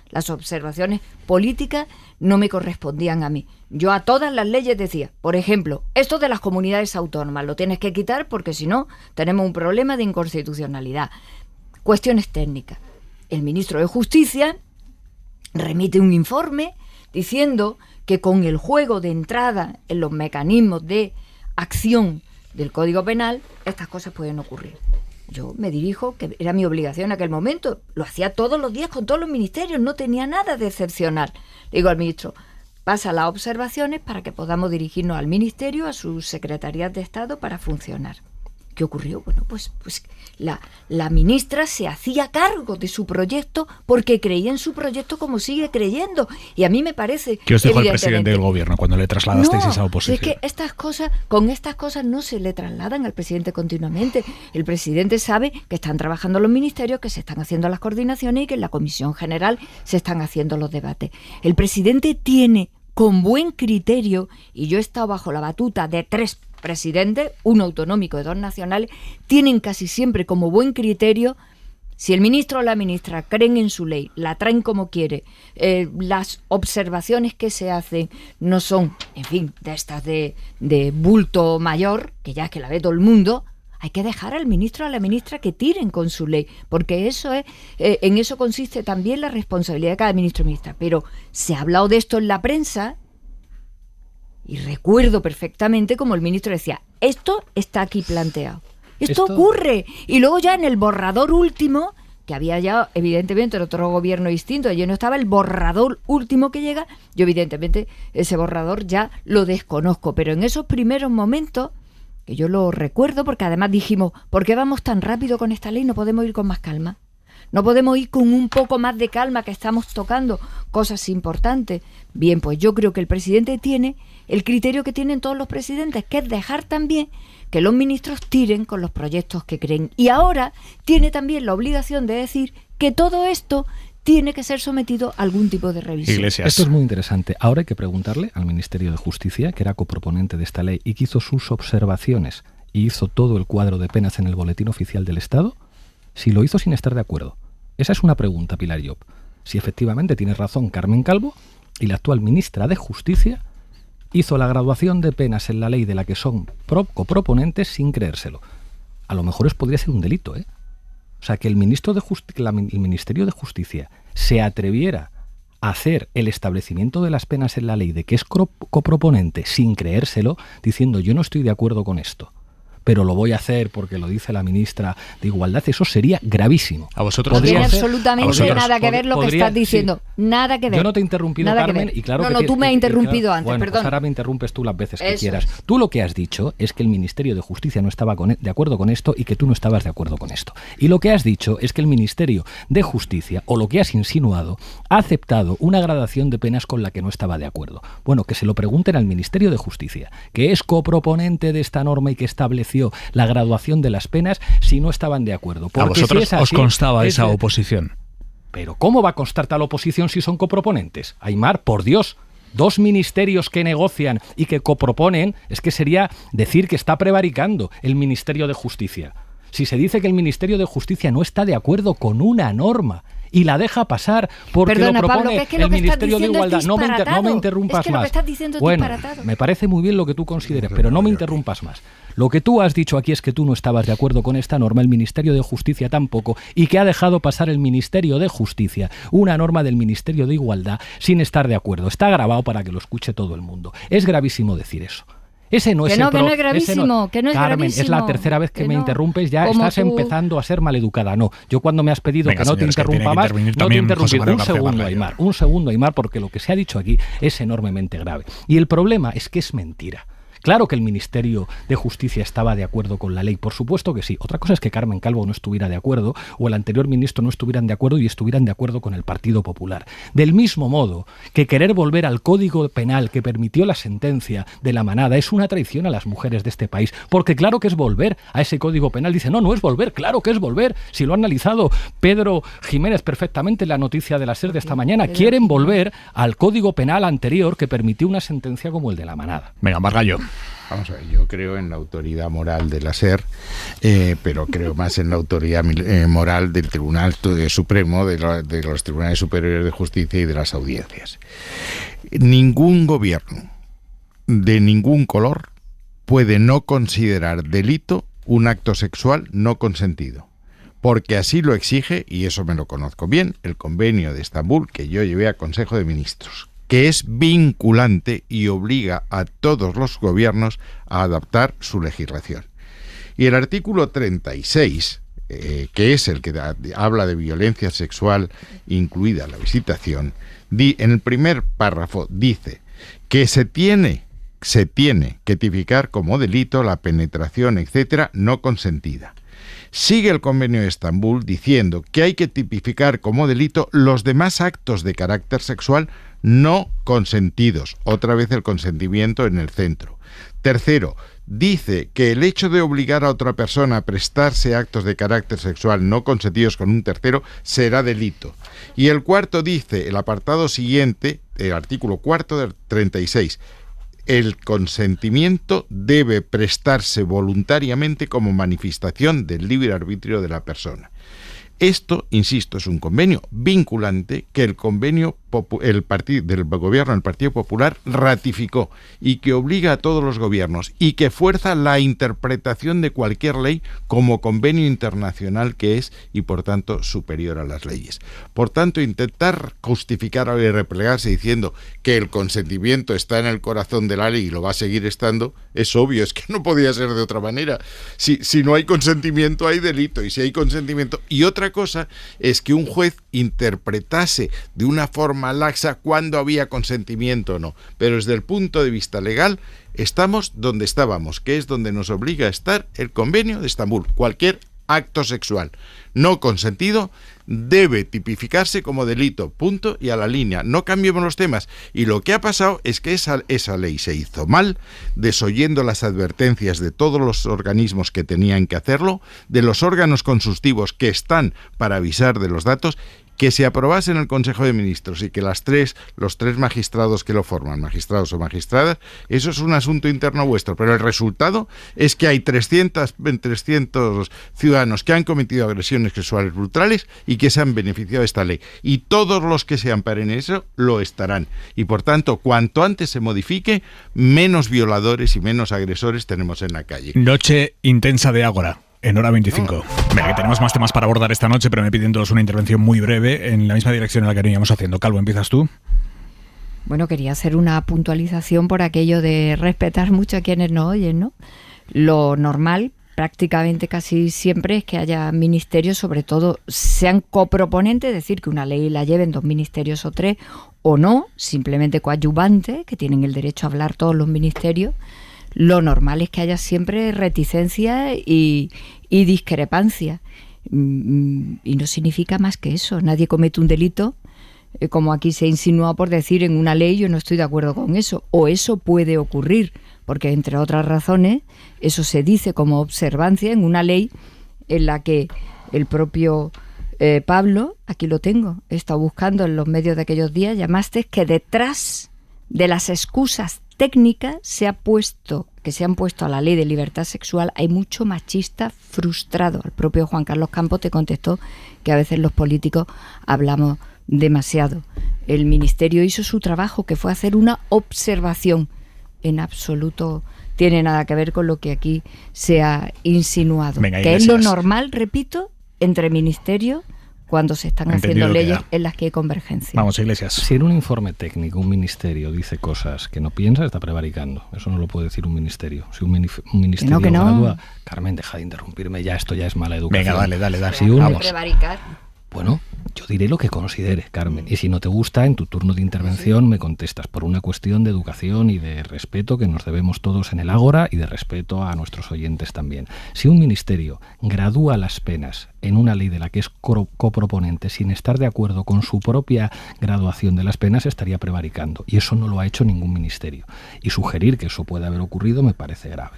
Las observaciones políticas no me correspondían a mí. Yo a todas las leyes decía, por ejemplo, esto de las comunidades autónomas lo tienes que quitar porque si no tenemos un problema de inconstitucionalidad. Cuestiones técnicas. El ministro de Justicia remite un informe diciendo que con el juego de entrada en los mecanismos de acción del Código Penal, estas cosas pueden ocurrir. Yo me dirijo, que era mi obligación en aquel momento, lo hacía todos los días con todos los ministerios, no tenía nada de excepcional. Le digo al ministro, pasa las observaciones para que podamos dirigirnos al ministerio, a sus secretarías de Estado para funcionar. ¿Qué ocurrió? Bueno, pues la ministra se hacía cargo de su proyecto porque creía en su proyecto como sigue creyendo. Y a mí me parece... ¿Qué os dijo el presidente del gobierno cuando le trasladasteis esa oposición? Es que con estas cosas no se le trasladan al presidente continuamente. El presidente sabe que están trabajando los ministerios, que se están haciendo las coordinaciones y que en la Comisión General se están haciendo los debates. El presidente tiene con buen criterio, y yo he estado bajo la batuta de 3 presidentes, 1 autonómico y 2 nacionales, tienen casi siempre como buen criterio, si el ministro o la ministra creen en su ley, la traen como quiere, las observaciones que se hacen no son, en fin, de estas de bulto mayor, que ya es que la ve todo el mundo, hay que dejar al ministro o a la ministra que tiren con su ley, porque eso es, en eso consiste también la responsabilidad de cada ministro y ministra. Pero se ha hablado de esto en la prensa, y recuerdo perfectamente como el ministro decía, esto está aquí planteado. Esto ocurre. Y luego ya en el borrador último, que había ya evidentemente en otro gobierno distinto, allí no estaba el borrador último que llega, yo evidentemente ese borrador ya lo desconozco, pero en esos primeros momentos, que yo lo recuerdo porque además dijimos, ¿por qué vamos tan rápido con esta ley? No podemos ir con más calma. No podemos ir con un poco más de calma, que estamos tocando cosas importantes. Bien, pues yo creo que el presidente tiene el criterio que tienen todos los presidentes, que es dejar también que los ministros tiren con los proyectos que creen. Y ahora tiene también la obligación de decir que todo esto tiene que ser sometido a algún tipo de revisión. Iglesias. Esto es muy interesante. Ahora hay que preguntarle al Ministerio de Justicia, que era coproponente de esta ley y que hizo sus observaciones y hizo todo el cuadro de penas en el Boletín Oficial del Estado, si lo hizo sin estar de acuerdo. Esa es una pregunta, Pilar Llop. Si efectivamente tiene razón Carmen Calvo y la actual ministra de Justicia hizo la graduación de penas en la ley de la que son coproponentes sin creérselo. a lo mejor podría ser un delito, ¿eh? O sea, que el Ministerio de Justicia se atreviera a hacer el establecimiento de las penas en la ley de que es coproponente sin creérselo, diciendo yo no estoy de acuerdo con esto, pero lo voy a hacer porque lo dice la ministra de Igualdad, eso sería gravísimo. ¿A vosotros? No tiene absolutamente nada que ver lo que estás diciendo. Sí. Nada que ver. Yo no te he interrumpido, Carmen, y claro no, tú me has interrumpido antes, bueno, perdón. Pues ahora me interrumpes tú las veces que quieras. Tú lo que has dicho es que el Ministerio de Justicia no estaba de acuerdo con esto y que tú no estabas de acuerdo con esto. Y lo que has dicho es que el Ministerio de Justicia, o lo que has insinuado, ha aceptado una gradación de penas con la que no estaba de acuerdo. Bueno, que se lo pregunten al Ministerio de Justicia, que es coproponente de esta norma y que estableció la graduación de las penas, si no estaban de acuerdo. Porque ¿a vosotros si es así, os constaba esa oposición? Pero ¿cómo va a constar tal oposición si son coproponentes? Aimar, por Dios, dos ministerios que negocian y que coproponen, es que sería decir que está prevaricando el Ministerio de Justicia. Si se dice que el Ministerio de Justicia no está de acuerdo con una norma y la deja pasar porque Perdona, lo propone Pablo, que el Ministerio de Igualdad. No me interrumpas más. Bueno, me parece muy bien lo que tú consideres, pero no me interrumpas más. Lo que tú has dicho aquí es que tú no estabas de acuerdo con esta norma, el Ministerio de Justicia tampoco, y que ha dejado pasar el Ministerio de Justicia una norma del Ministerio de Igualdad sin estar de acuerdo. Está grabado para que lo escuche todo el mundo. Es gravísimo decir eso. Ese no es el que no es gravísimo, que no es Carmen, gravísimo. es la tercera vez que me interrumpes, ya estás empezando a ser maleducada. No, yo cuando me has pedido que no te interrumpa más, no te he interrumpido. Un segundo, Aimar, porque lo que se ha dicho aquí es enormemente grave. Y el problema es que es mentira. Claro que el Ministerio de Justicia estaba de acuerdo con la ley, por supuesto que sí. Otra cosa es que Carmen Calvo no estuviera de acuerdo o el anterior ministro no estuvieran de acuerdo y estuvieran de acuerdo con el Partido Popular. Del mismo modo que querer volver al Código Penal que permitió la sentencia de la Manada es una traición a las mujeres de este país, porque claro que es volver a ese Código Penal. Dice, no es volver, claro que es volver. Si lo ha analizado Pedro Jiménez perfectamente en la noticia de la SER de esta mañana, quieren volver al Código Penal anterior que permitió una sentencia como el de la Manada. Venga, Margallo. Vamos a ver, yo creo en la autoridad moral de la SER, pero creo más en la autoridad moral del Tribunal Supremo, de los Tribunales Superiores de Justicia y de las audiencias. Ningún gobierno de ningún color puede no considerar delito un acto sexual no consentido, porque así lo exige, y eso me lo conozco bien, el Convenio de Estambul que yo llevé a Consejo de Ministros, que es vinculante y obliga a todos los gobiernos a adaptar su legislación. Y el artículo 36, que es el que habla de violencia sexual, incluida la visitación, en el primer párrafo dice que se tiene que tipificar como delito la penetración, etcétera, no consentida. Sigue el Convenio de Estambul diciendo que hay que tipificar como delito los demás actos de carácter sexual no consentidos. Otra vez el consentimiento en el centro. Tercero, dice que el hecho de obligar a otra persona a prestarse actos de carácter sexual no consentidos con un tercero será delito. Y el cuarto dice, el apartado siguiente, el artículo cuarto del 36, el consentimiento debe prestarse voluntariamente como manifestación del libre arbitrio de la persona. Esto, insisto, es un convenio vinculante que el gobierno del Partido Popular ratificó y que obliga a todos los gobiernos y que fuerza la interpretación de cualquier ley como convenio internacional que es y por tanto superior a las leyes. Por tanto, intentar justificar y replegarse diciendo que el consentimiento está en el corazón de la ley y lo va a seguir estando es obvio, es que no podía ser de otra manera. Si no hay consentimiento hay delito, y si hay consentimiento... Y otra cosa es que un juez interpretase de una forma laxa cuando había consentimiento o no, pero desde el punto de vista legal estamos donde estábamos, que es donde nos obliga a estar el Convenio de Estambul. Cualquier acto sexual no consentido debe tipificarse como delito, punto y a la línea. No cambiemos los temas. Y lo que ha pasado es que esa ley se hizo mal, desoyendo las advertencias de todos los organismos que tenían que hacerlo, de los órganos consultivos que están para avisar de los datos, que se aprobase en el Consejo de Ministros y que los tres magistrados que lo forman, magistrados o magistradas, eso es un asunto interno vuestro, pero el resultado es que hay 300 ciudadanos que han cometido agresiones sexuales brutales y que se han beneficiado de esta ley. Y todos los que se amparen en eso lo estarán. Y por tanto, cuanto antes se modifique, menos violadores y menos agresores tenemos en la calle. Noche intensa de Ágora. en Hora 25. Venga, que tenemos más temas para abordar esta noche, pero me piden todos una intervención muy breve en la misma dirección en la que veníamos haciendo. Calvo, ¿empiezas tú? Bueno, quería hacer una puntualización por aquello de respetar mucho a quienes nos oyen, ¿no? Lo normal, prácticamente casi siempre, es que haya ministerios, sobre todo sean coproponentes, es decir, que una ley la lleven 2 ministerios o 3, o no, simplemente coadyuvantes, que tienen el derecho a hablar todos los ministerios. Lo normal es que haya siempre reticencia y discrepancia. Y no significa más que eso. Nadie comete un delito, como aquí se insinúa por decir en una ley yo no estoy de acuerdo con eso. O eso puede ocurrir, porque entre otras razones eso se dice como observancia en una ley en la que el propio Pablo, aquí lo tengo, he estado buscando en los medios de aquellos días, llamaste que detrás de las excusas técnicas que se han puesto a la ley de libertad sexual hay mucho machista frustrado. El propio Juan Carlos Campos te contestó que a veces los políticos hablamos demasiado. El ministerio hizo su trabajo, que fue hacer una observación. En absoluto tiene nada que ver con lo que aquí se ha insinuado. Venga, que es lo normal, repito, entre ministerios cuando se están haciendo leyes en las que hay convergencia. Vamos, Iglesias. Si en un informe técnico un ministerio dice cosas que no piensa, está prevaricando. Eso no lo puede decir un ministerio. Si un ministerio gradúa... Carmen, deja de interrumpirme ya, esto ya es mala educación. Venga, dale. Si vamos. Bueno, yo diré lo que considere, Carmen. Y si no te gusta, en tu turno de intervención me contestas, por una cuestión de educación y de respeto que nos debemos todos en el Ágora y de respeto a nuestros oyentes también. Si un ministerio gradúa las penas en una ley de la que es coproponente sin estar de acuerdo con su propia graduación de las penas, estaría prevaricando. Y eso no lo ha hecho ningún ministerio. Y sugerir que eso pueda haber ocurrido me parece grave.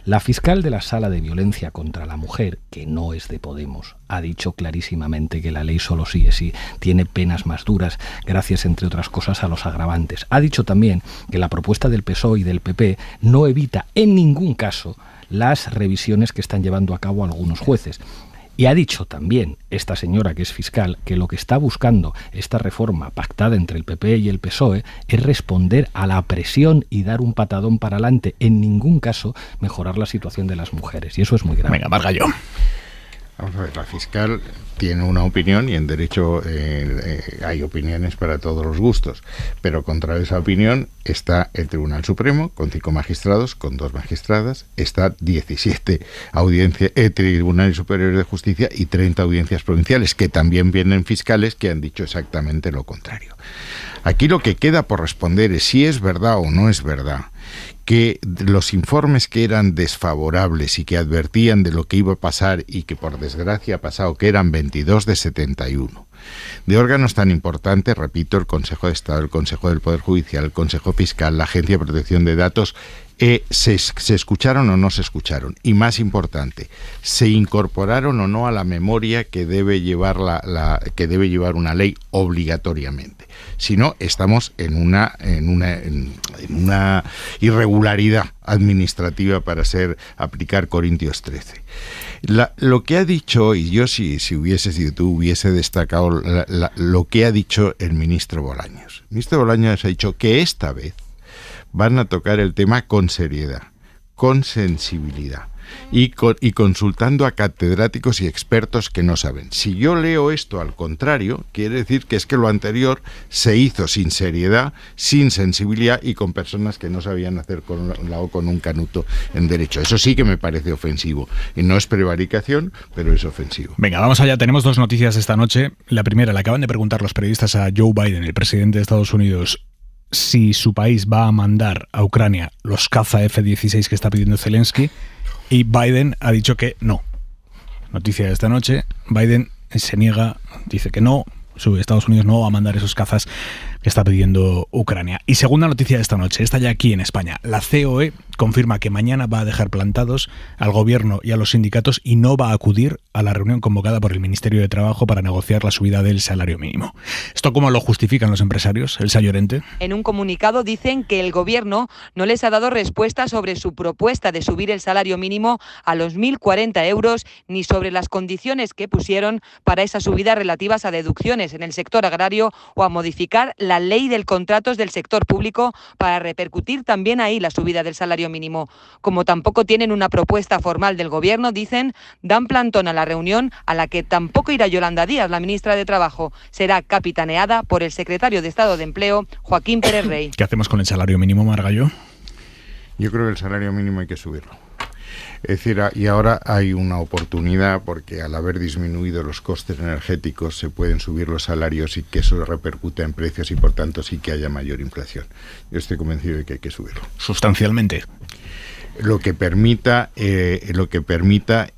La fiscal de la Sala de Violencia contra la Mujer, que no es de Podemos, ha dicho clarísimamente que la ley solo sí es sí tiene penas más duras, gracias, entre otras cosas, a los agravantes. Ha dicho también que la propuesta del PSOE y del PP no evita en ningún caso las revisiones que están llevando a cabo algunos jueces. Y ha dicho también esta señora, que es fiscal, que lo que está buscando esta reforma pactada entre el PP y el PSOE es responder a la presión y dar un patadón para adelante, en ningún caso mejorar la situación de las mujeres. Y eso es muy grave. Venga, Margallo. Vamos a ver, la fiscal tiene una opinión y en derecho hay opiniones para todos los gustos, pero contra esa opinión está el Tribunal Supremo con 5 magistrados, con 2 magistradas, está 17 tribunales superiores de justicia y 30 audiencias provinciales, que también vienen fiscales que han dicho exactamente lo contrario. Aquí lo que queda por responder es si es verdad o no es verdad que los informes que eran desfavorables y que advertían de lo que iba a pasar y que por desgracia ha pasado, que eran 22 de 71, de órganos tan importantes, repito, el Consejo de Estado, el Consejo del Poder Judicial, el Consejo Fiscal, la Agencia de Protección de Datos, ¿se escucharon o no se escucharon? Y más importante, ¿se incorporaron o no a la memoria que debe llevar que debe llevar una ley obligatoriamente? Si no, estamos en una irregularidad administrativa para aplicar Corintios 13. Lo que ha dicho hoy, yo si hubiese sido tú, hubiese destacado lo que ha dicho el ministro Bolaños. El ministro Bolaños ha dicho que esta vez van a tocar el tema con seriedad, con sensibilidad y consultando a catedráticos y expertos que no saben. Si yo leo esto al contrario, quiere decir que es que lo anterior se hizo sin seriedad, sin sensibilidad y con personas que no sabían hacer con un canuto en derecho. Eso sí que me parece ofensivo. Y no es prevaricación, pero es ofensivo. Venga, vamos allá. Tenemos 2 noticias esta noche. La primera, le acaban de preguntar los periodistas a Joe Biden, el presidente de Estados Unidos, si su país va a mandar a Ucrania los caza F-16 que está pidiendo Zelensky, y Biden ha dicho que no. Noticia de esta noche, Biden se niega, dice que no, Estados Unidos no va a mandar esos cazas que está pidiendo Ucrania. Y segunda noticia de esta noche, esta ya aquí en España. La COE confirma que mañana va a dejar plantados al gobierno y a los sindicatos y no va a acudir a la reunión convocada por el Ministerio de Trabajo para negociar la subida del salario mínimo. ¿Esto cómo lo justifican los empresarios, Elsa Llorente? En un comunicado dicen que el gobierno no les ha dado respuesta sobre su propuesta de subir el salario mínimo a los 1.040 euros ni sobre las condiciones que pusieron para esa subida relativas a deducciones en el sector agrario o a modificar la ley del contratos del sector público para repercutir también ahí la subida del salario mínimo. Como tampoco tienen una propuesta formal del Gobierno, dicen, dan plantón a la reunión a la que tampoco irá Yolanda Díaz, la ministra de Trabajo. Será capitaneada por el secretario de Estado de Empleo, Joaquín Pérez Rey. ¿Qué hacemos con el salario mínimo, Margallo? Yo creo que el salario mínimo hay que subirlo. Es decir, y ahora hay una oportunidad porque al haber disminuido los costes energéticos se pueden subir los salarios y que eso repercute en precios y por tanto sí que haya mayor inflación. Yo estoy convencido de que hay que subirlo. Sustancialmente. Lo que permita,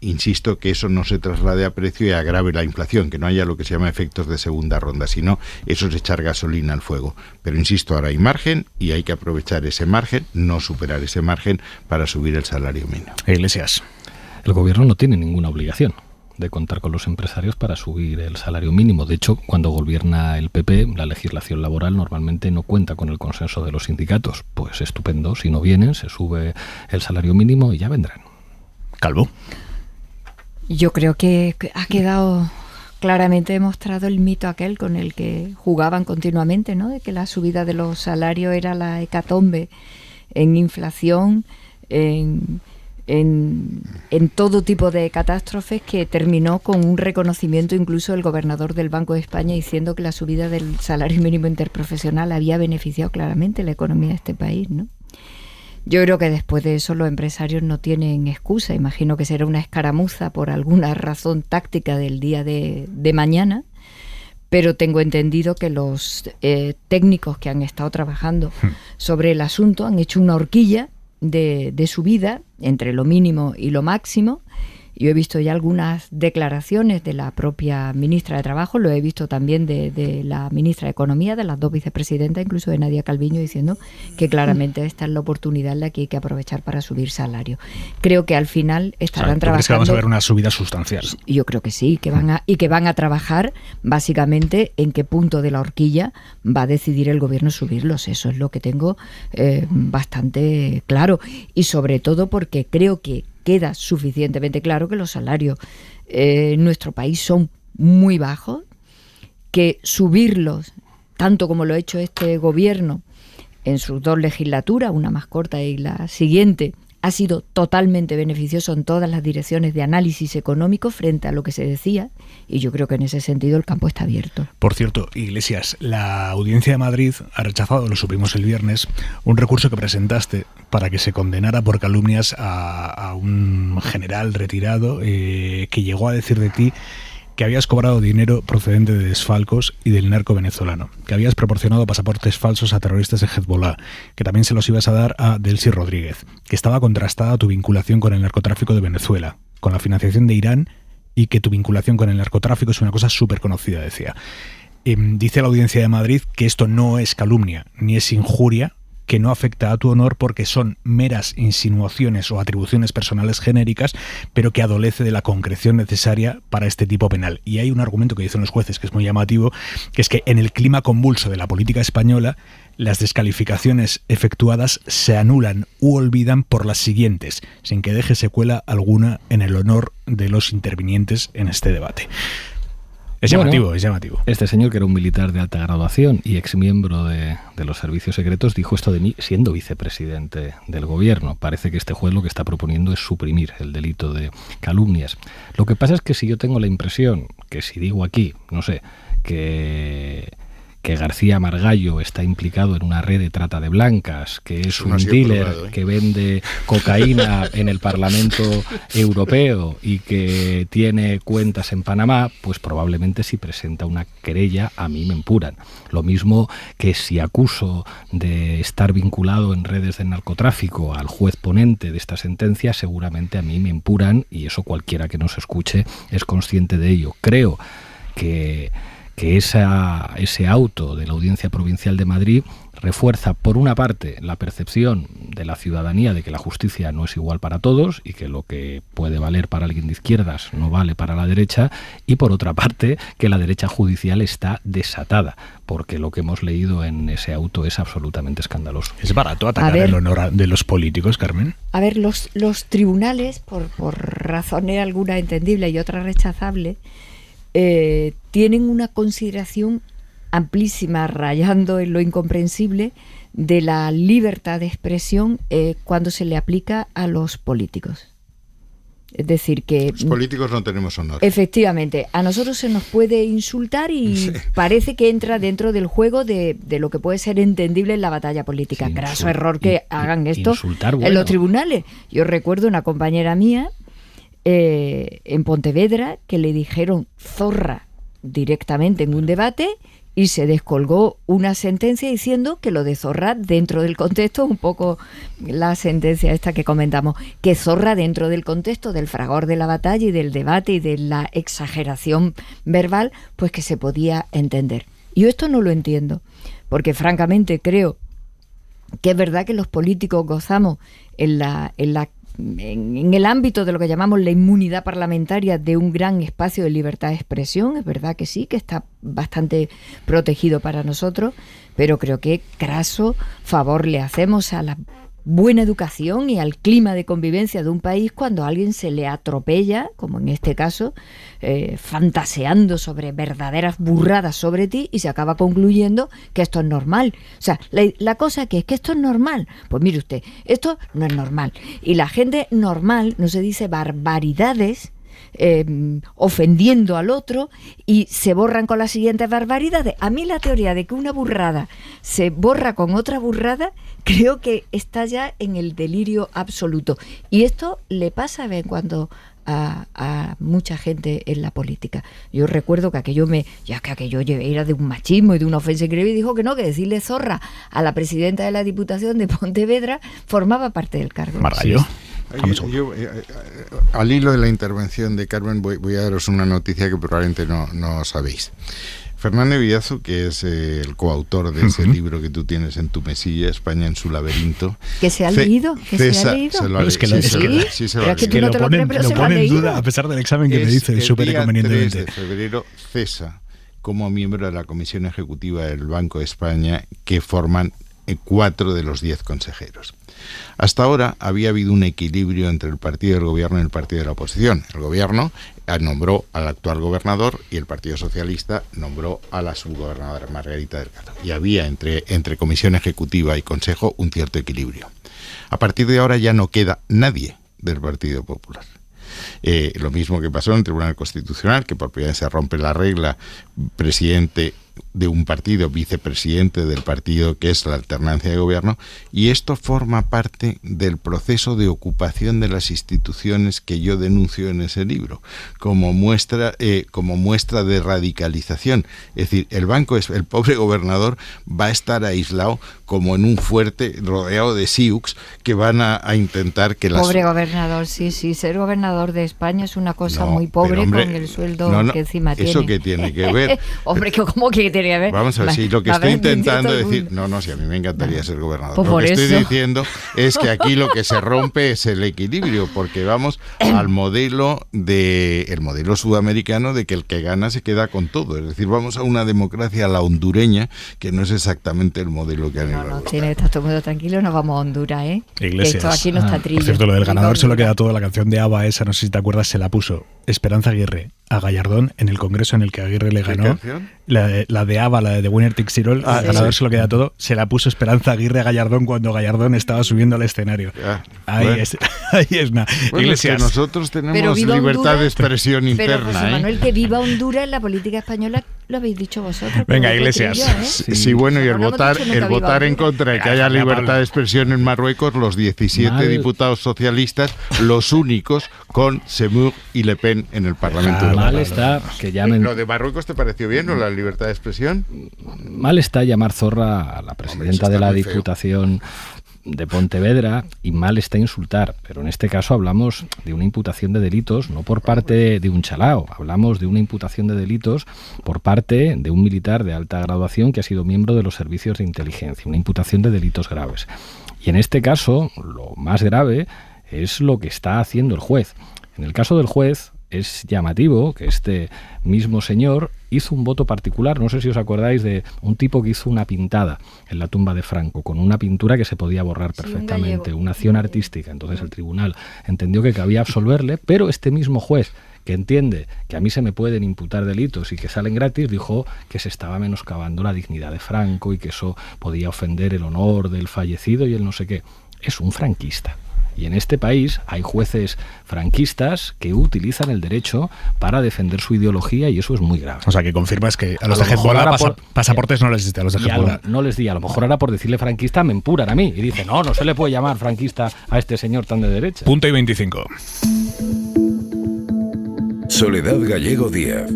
insisto, que eso no se traslade a precio y agrave la inflación, que no haya lo que se llama efectos de segunda ronda, sino eso es echar gasolina al fuego. Pero insisto, ahora hay margen y hay que aprovechar ese margen, no superar ese margen para subir el salario mínimo. Iglesias. El gobierno no tiene ninguna obligación de contar con los empresarios para subir el salario mínimo. De hecho, cuando gobierna el PP, la legislación laboral normalmente no cuenta con el consenso de los sindicatos. Pues estupendo, si no vienen, se sube el salario mínimo y ya vendrán. Calvo. Yo creo que ha quedado claramente demostrado el mito aquel con el que jugaban continuamente, ¿no? De que la subida de los salarios era la hecatombe en inflación, en todo tipo de catástrofes, que terminó con un reconocimiento incluso del gobernador del Banco de España diciendo que la subida del salario mínimo interprofesional había beneficiado claramente la economía de este país, ¿no? Yo creo que después de eso los empresarios no tienen excusa. Imagino que será una escaramuza por alguna razón táctica del día de mañana, pero tengo entendido que los técnicos que han estado trabajando sobre el asunto han hecho una horquilla de subida entre lo mínimo y lo máximo. Yo he visto ya algunas declaraciones de la propia ministra de Trabajo, lo he visto también de la ministra de Economía, de las dos vicepresidentas, incluso de Nadia Calviño, diciendo que claramente esta es la oportunidad en la que hay que aprovechar para subir salario. Creo que al final estarán trabajando. ¿Crees que vamos a ver una subida sustancial? Yo creo que sí, que van a trabajar básicamente en qué punto de la horquilla va a decidir el gobierno subirlos. Eso es lo que tengo bastante claro, y sobre todo porque creo que queda suficientemente claro que los salarios en nuestro país son muy bajos, que subirlos, tanto como lo ha hecho este gobierno en sus dos legislaturas, una más corta y la siguiente, ha sido totalmente beneficioso en todas las direcciones de análisis económico frente a lo que se decía, y yo creo que en ese sentido el campo está abierto. Por cierto, Iglesias, la Audiencia de Madrid ha rechazado, lo supimos el viernes, un recurso que presentaste para que se condenara por calumnias a un general retirado que llegó a decir de ti que habías cobrado dinero procedente de desfalcos y del narco venezolano, que habías proporcionado pasaportes falsos a terroristas de Hezbollah, que también se los ibas a dar a Delcy Rodríguez, que estaba contrastada tu vinculación con el narcotráfico de Venezuela, con la financiación de Irán, y que tu vinculación con el narcotráfico es una cosa súper conocida, decía. Dice la Audiencia de Madrid que esto no es calumnia ni es injuria, que no afecta a tu honor porque son meras insinuaciones o atribuciones personales genéricas, pero que adolece de la concreción necesaria para este tipo penal. Y hay un argumento que dicen los jueces que es muy llamativo, que es que en el clima convulso de la política española, las descalificaciones efectuadas se anulan u olvidan por las siguientes, sin que deje secuela alguna en el honor de los intervinientes en este debate. Es llamativo, es llamativo. Este señor, que era un militar de alta graduación y exmiembro de los servicios secretos, dijo esto de mí siendo vicepresidente del gobierno. Parece que este juez lo que está proponiendo es suprimir el delito de calumnias. Lo que pasa es que si yo tengo la impresión que si digo aquí, no sé, que García Margallo está implicado en una red de trata de blancas, que es un dealer que vende cocaína en el Parlamento Europeo y que tiene cuentas en Panamá, pues probablemente si presenta una querella a mí me empuran. Lo mismo que si acuso de estar vinculado en redes de narcotráfico al juez ponente de esta sentencia, seguramente a mí me empuran, y eso cualquiera que nos escuche es consciente de ello. Creo que ese auto de la Audiencia Provincial de Madrid refuerza, por una parte, la percepción de la ciudadanía de que la justicia no es igual para todos y que lo que puede valer para alguien de izquierdas no vale para la derecha, y por otra parte, que la derecha judicial está desatada, porque lo que hemos leído en ese auto es absolutamente escandaloso. ¿Es barato atacar el honor de los políticos, Carmen? A ver, los tribunales, por razones algunas entendibles y otras rechazables, tienen una consideración amplísima, rayando en lo incomprensible, de la libertad de expresión cuando se le aplica a los políticos. Es decir, que los políticos no tenemos honor. Efectivamente, a nosotros se nos puede insultar y parece que entra dentro del juego de lo que puede ser entendible en la batalla política. Sí, graso error que hagan esto en los tribunales. Yo recuerdo una compañera mía en Pontevedra que le dijeron zorra directamente en un debate y se descolgó una sentencia diciendo que lo de zorra dentro del contexto, un poco la sentencia esta que comentamos, que zorra dentro del contexto del fragor de la batalla y del debate y de la exageración verbal, pues que se podía entender. Y yo esto no lo entiendo, porque francamente creo que es verdad que los políticos gozamos en el ámbito de lo que llamamos la inmunidad parlamentaria de un gran espacio de libertad de expresión. Es verdad que sí, que está bastante protegido para nosotros, pero creo que craso favor le hacemos a la buena educación y al clima de convivencia de un país cuando a alguien se le atropella, como en este caso, fantaseando sobre verdaderas burradas sobre ti y se acaba concluyendo que esto es normal. O sea, la cosa que es que esto es normal. Pues mire usted, esto no es normal. Y la gente normal no se dice barbaridades ofendiendo al otro y se borran con las siguientes barbaridades. A mí la teoría de que una burrada se borra con otra burrada creo que está ya en el delirio absoluto, y esto le pasa de vez en cuando a mucha gente en la política. Yo recuerdo que aquello era de un machismo y de una ofensa increíble, y dijo que no, que decirle zorra a la presidenta de la Diputación de Pontevedra formaba parte del cargo. Margallo. Yo, al hilo de la intervención de Carmen, voy a daros una noticia que probablemente no sabéis. Fernando Villazo, que es el coautor de ese libro que tú tienes en tu mesilla, España en su laberinto. ¿Que se ha leído? Lo pone en duda a pesar del examen que me dice súper convenientemente. El 3 de febrero cesa como miembro de la Comisión Ejecutiva del Banco de España, que forman 4 de los 10 consejeros. Hasta ahora había habido un equilibrio entre el partido del gobierno y el partido de la oposición. El gobierno nombró al actual gobernador y el Partido Socialista nombró a la subgobernadora Margarita Delgado. Y había entre comisión ejecutiva y consejo un cierto equilibrio. A partir de ahora ya no queda nadie del Partido Popular. Lo mismo que pasó en el Tribunal Constitucional, que por primera vez se rompe la regla, presidente de un partido, vicepresidente del partido que es la alternancia de gobierno, y esto forma parte del proceso de ocupación de las instituciones que yo denuncio en ese libro, como muestra de radicalización. Es decir, el pobre gobernador va a estar aislado como en un fuerte rodeado de siux que van a intentar que las... Pobre gobernador, sí, ser gobernador de España es una cosa muy pobre, hombre, con el sueldo que encima tiene. ¿Eso qué tiene que ver? Hombre, ¿cómo que tiene que ver? Vamos a ver, si lo que estoy intentando decir... si a mí me encantaría ser gobernador. Pues lo que estoy diciendo es que aquí lo que se rompe es el equilibrio, porque vamos al modelo sudamericano de que el que gana se queda con todo. Es decir, vamos a una democracia a la hondureña, que no es exactamente el modelo que han No, está todo el mundo tranquilo, nos vamos a Honduras, ¿eh? Iglesias. Esto aquí no está trillo. Por cierto, lo del ganador se lo queda todo. La canción de ABBA esa, no sé si te acuerdas, se la puso Esperanza Aguirre a Gallardón en el congreso en el que Aguirre le ganó. La de ABBA, la de The Winner Takes It All, el ganador se lo queda todo. Se la puso Esperanza Aguirre a Gallardón cuando Gallardón estaba subiendo al escenario. Ahí es nada. Iglesias. Es que nosotros tenemos libertad de expresión interna. Pero José Manuel, que viva Honduras en la política española, lo habéis dicho vosotros. Venga, Iglesias. Sí, bueno, y el votar en contra de que haya libertad de expresión en Marruecos, los 17 diputados socialistas, los únicos con Semur y Le Pen en el Parlamento. Mal está que llamen... ¿Lo de Marruecos te pareció bien o la libertad de expresión? Mal está llamar zorra a la presidenta de la Diputación de Pontevedra, y mal está insultar, pero en este caso hablamos de una imputación de delitos no por parte de un chalao, hablamos de una imputación de delitos por parte de un militar de alta graduación que ha sido miembro de los servicios de inteligencia, una imputación de delitos graves. Y en este caso, lo más grave es lo que está haciendo el juez. En el caso del juez, es llamativo que este mismo señor hizo un voto particular. No sé si os acordáis de un tipo que hizo una pintada en la tumba de Franco, con una pintura que se podía borrar perfectamente, una acción artística. Entonces el tribunal entendió que cabía absolverle, pero este mismo juez que entiende que a mí se me pueden imputar delitos y que salen gratis, dijo que se estaba menoscabando la dignidad de Franco y que eso podía ofender el honor del fallecido y el no sé qué. Es un franquista. Y en este país hay jueces franquistas que utilizan el derecho para defender su ideología y eso es muy grave. O sea, que confirmas que a los de Hezbollah pasaportes no les existen, a los de Hezbollah. No les di, a lo mejor ahora por decirle franquista me empuran a mí y dicen, no se le puede llamar franquista a este señor tan de derecha. Punto y 25. Soledad Gallego Díaz.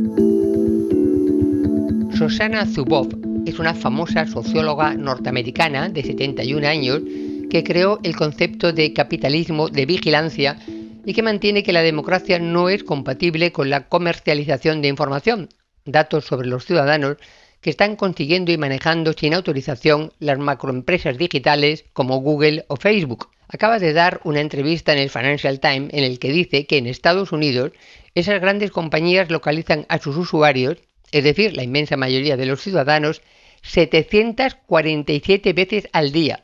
Shoshana Zuboff es una famosa socióloga norteamericana de 71 años que creó el concepto de capitalismo de vigilancia y que mantiene que la democracia no es compatible con la comercialización de información, datos sobre los ciudadanos que están consiguiendo y manejando sin autorización las macroempresas digitales como Google o Facebook. Acaba de dar una entrevista en el Financial Times en el que dice que en Estados Unidos esas grandes compañías localizan a sus usuarios, es decir, la inmensa mayoría de los ciudadanos, 747 veces al día.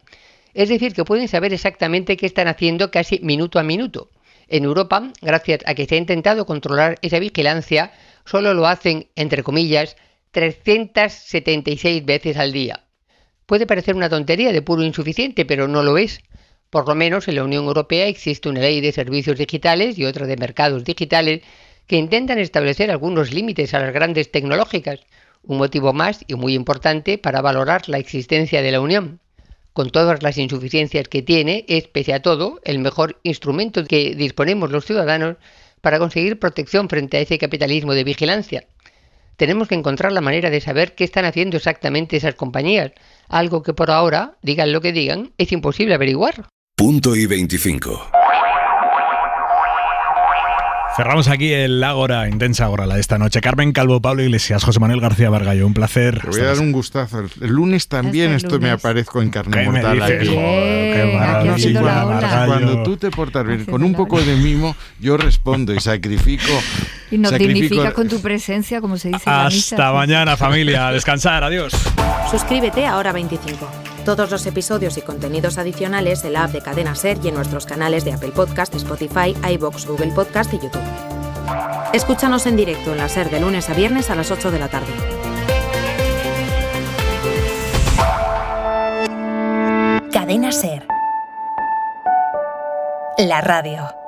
Es decir, que pueden saber exactamente qué están haciendo casi minuto a minuto. En Europa, gracias a que se ha intentado controlar esa vigilancia, solo lo hacen, entre comillas, 376 veces al día. Puede parecer una tontería de puro insuficiente, pero no lo es. Por lo menos en la Unión Europea existe una ley de servicios digitales y otra de mercados digitales que intentan establecer algunos límites a las grandes tecnológicas, un motivo más y muy importante para valorar la existencia de la Unión. Con todas las insuficiencias que tiene, es, pese a todo, el mejor instrumento que disponemos los ciudadanos para conseguir protección frente a ese capitalismo de vigilancia. Tenemos que encontrar la manera de saber qué están haciendo exactamente esas compañías, algo que por ahora, digan lo que digan, es imposible averiguar. Punto y 25. Cerramos aquí el Ágora, intensa Ágora, la de esta noche. Carmen Calvo, Pablo Iglesias, José Manuel García Bargallo, un placer. Te voy a dar un gustazo. El lunes también me aparezco en Carne Mortal aquí. Qué maravilla. Cuando tú te portas bien, con un poco de mimo, yo respondo y sacrifico. Y nos dignificas con tu presencia, como se dice en la misa. Hasta mañana, familia. A descansar. Adiós. Suscríbete a Hora 25. Todos los episodios y contenidos adicionales en la app de Cadena SER y en nuestros canales de Apple Podcast, Spotify, iVoox, Google Podcast y YouTube. Escúchanos en directo en la SER de lunes a viernes a las 8 de la tarde. Cadena SER. La radio.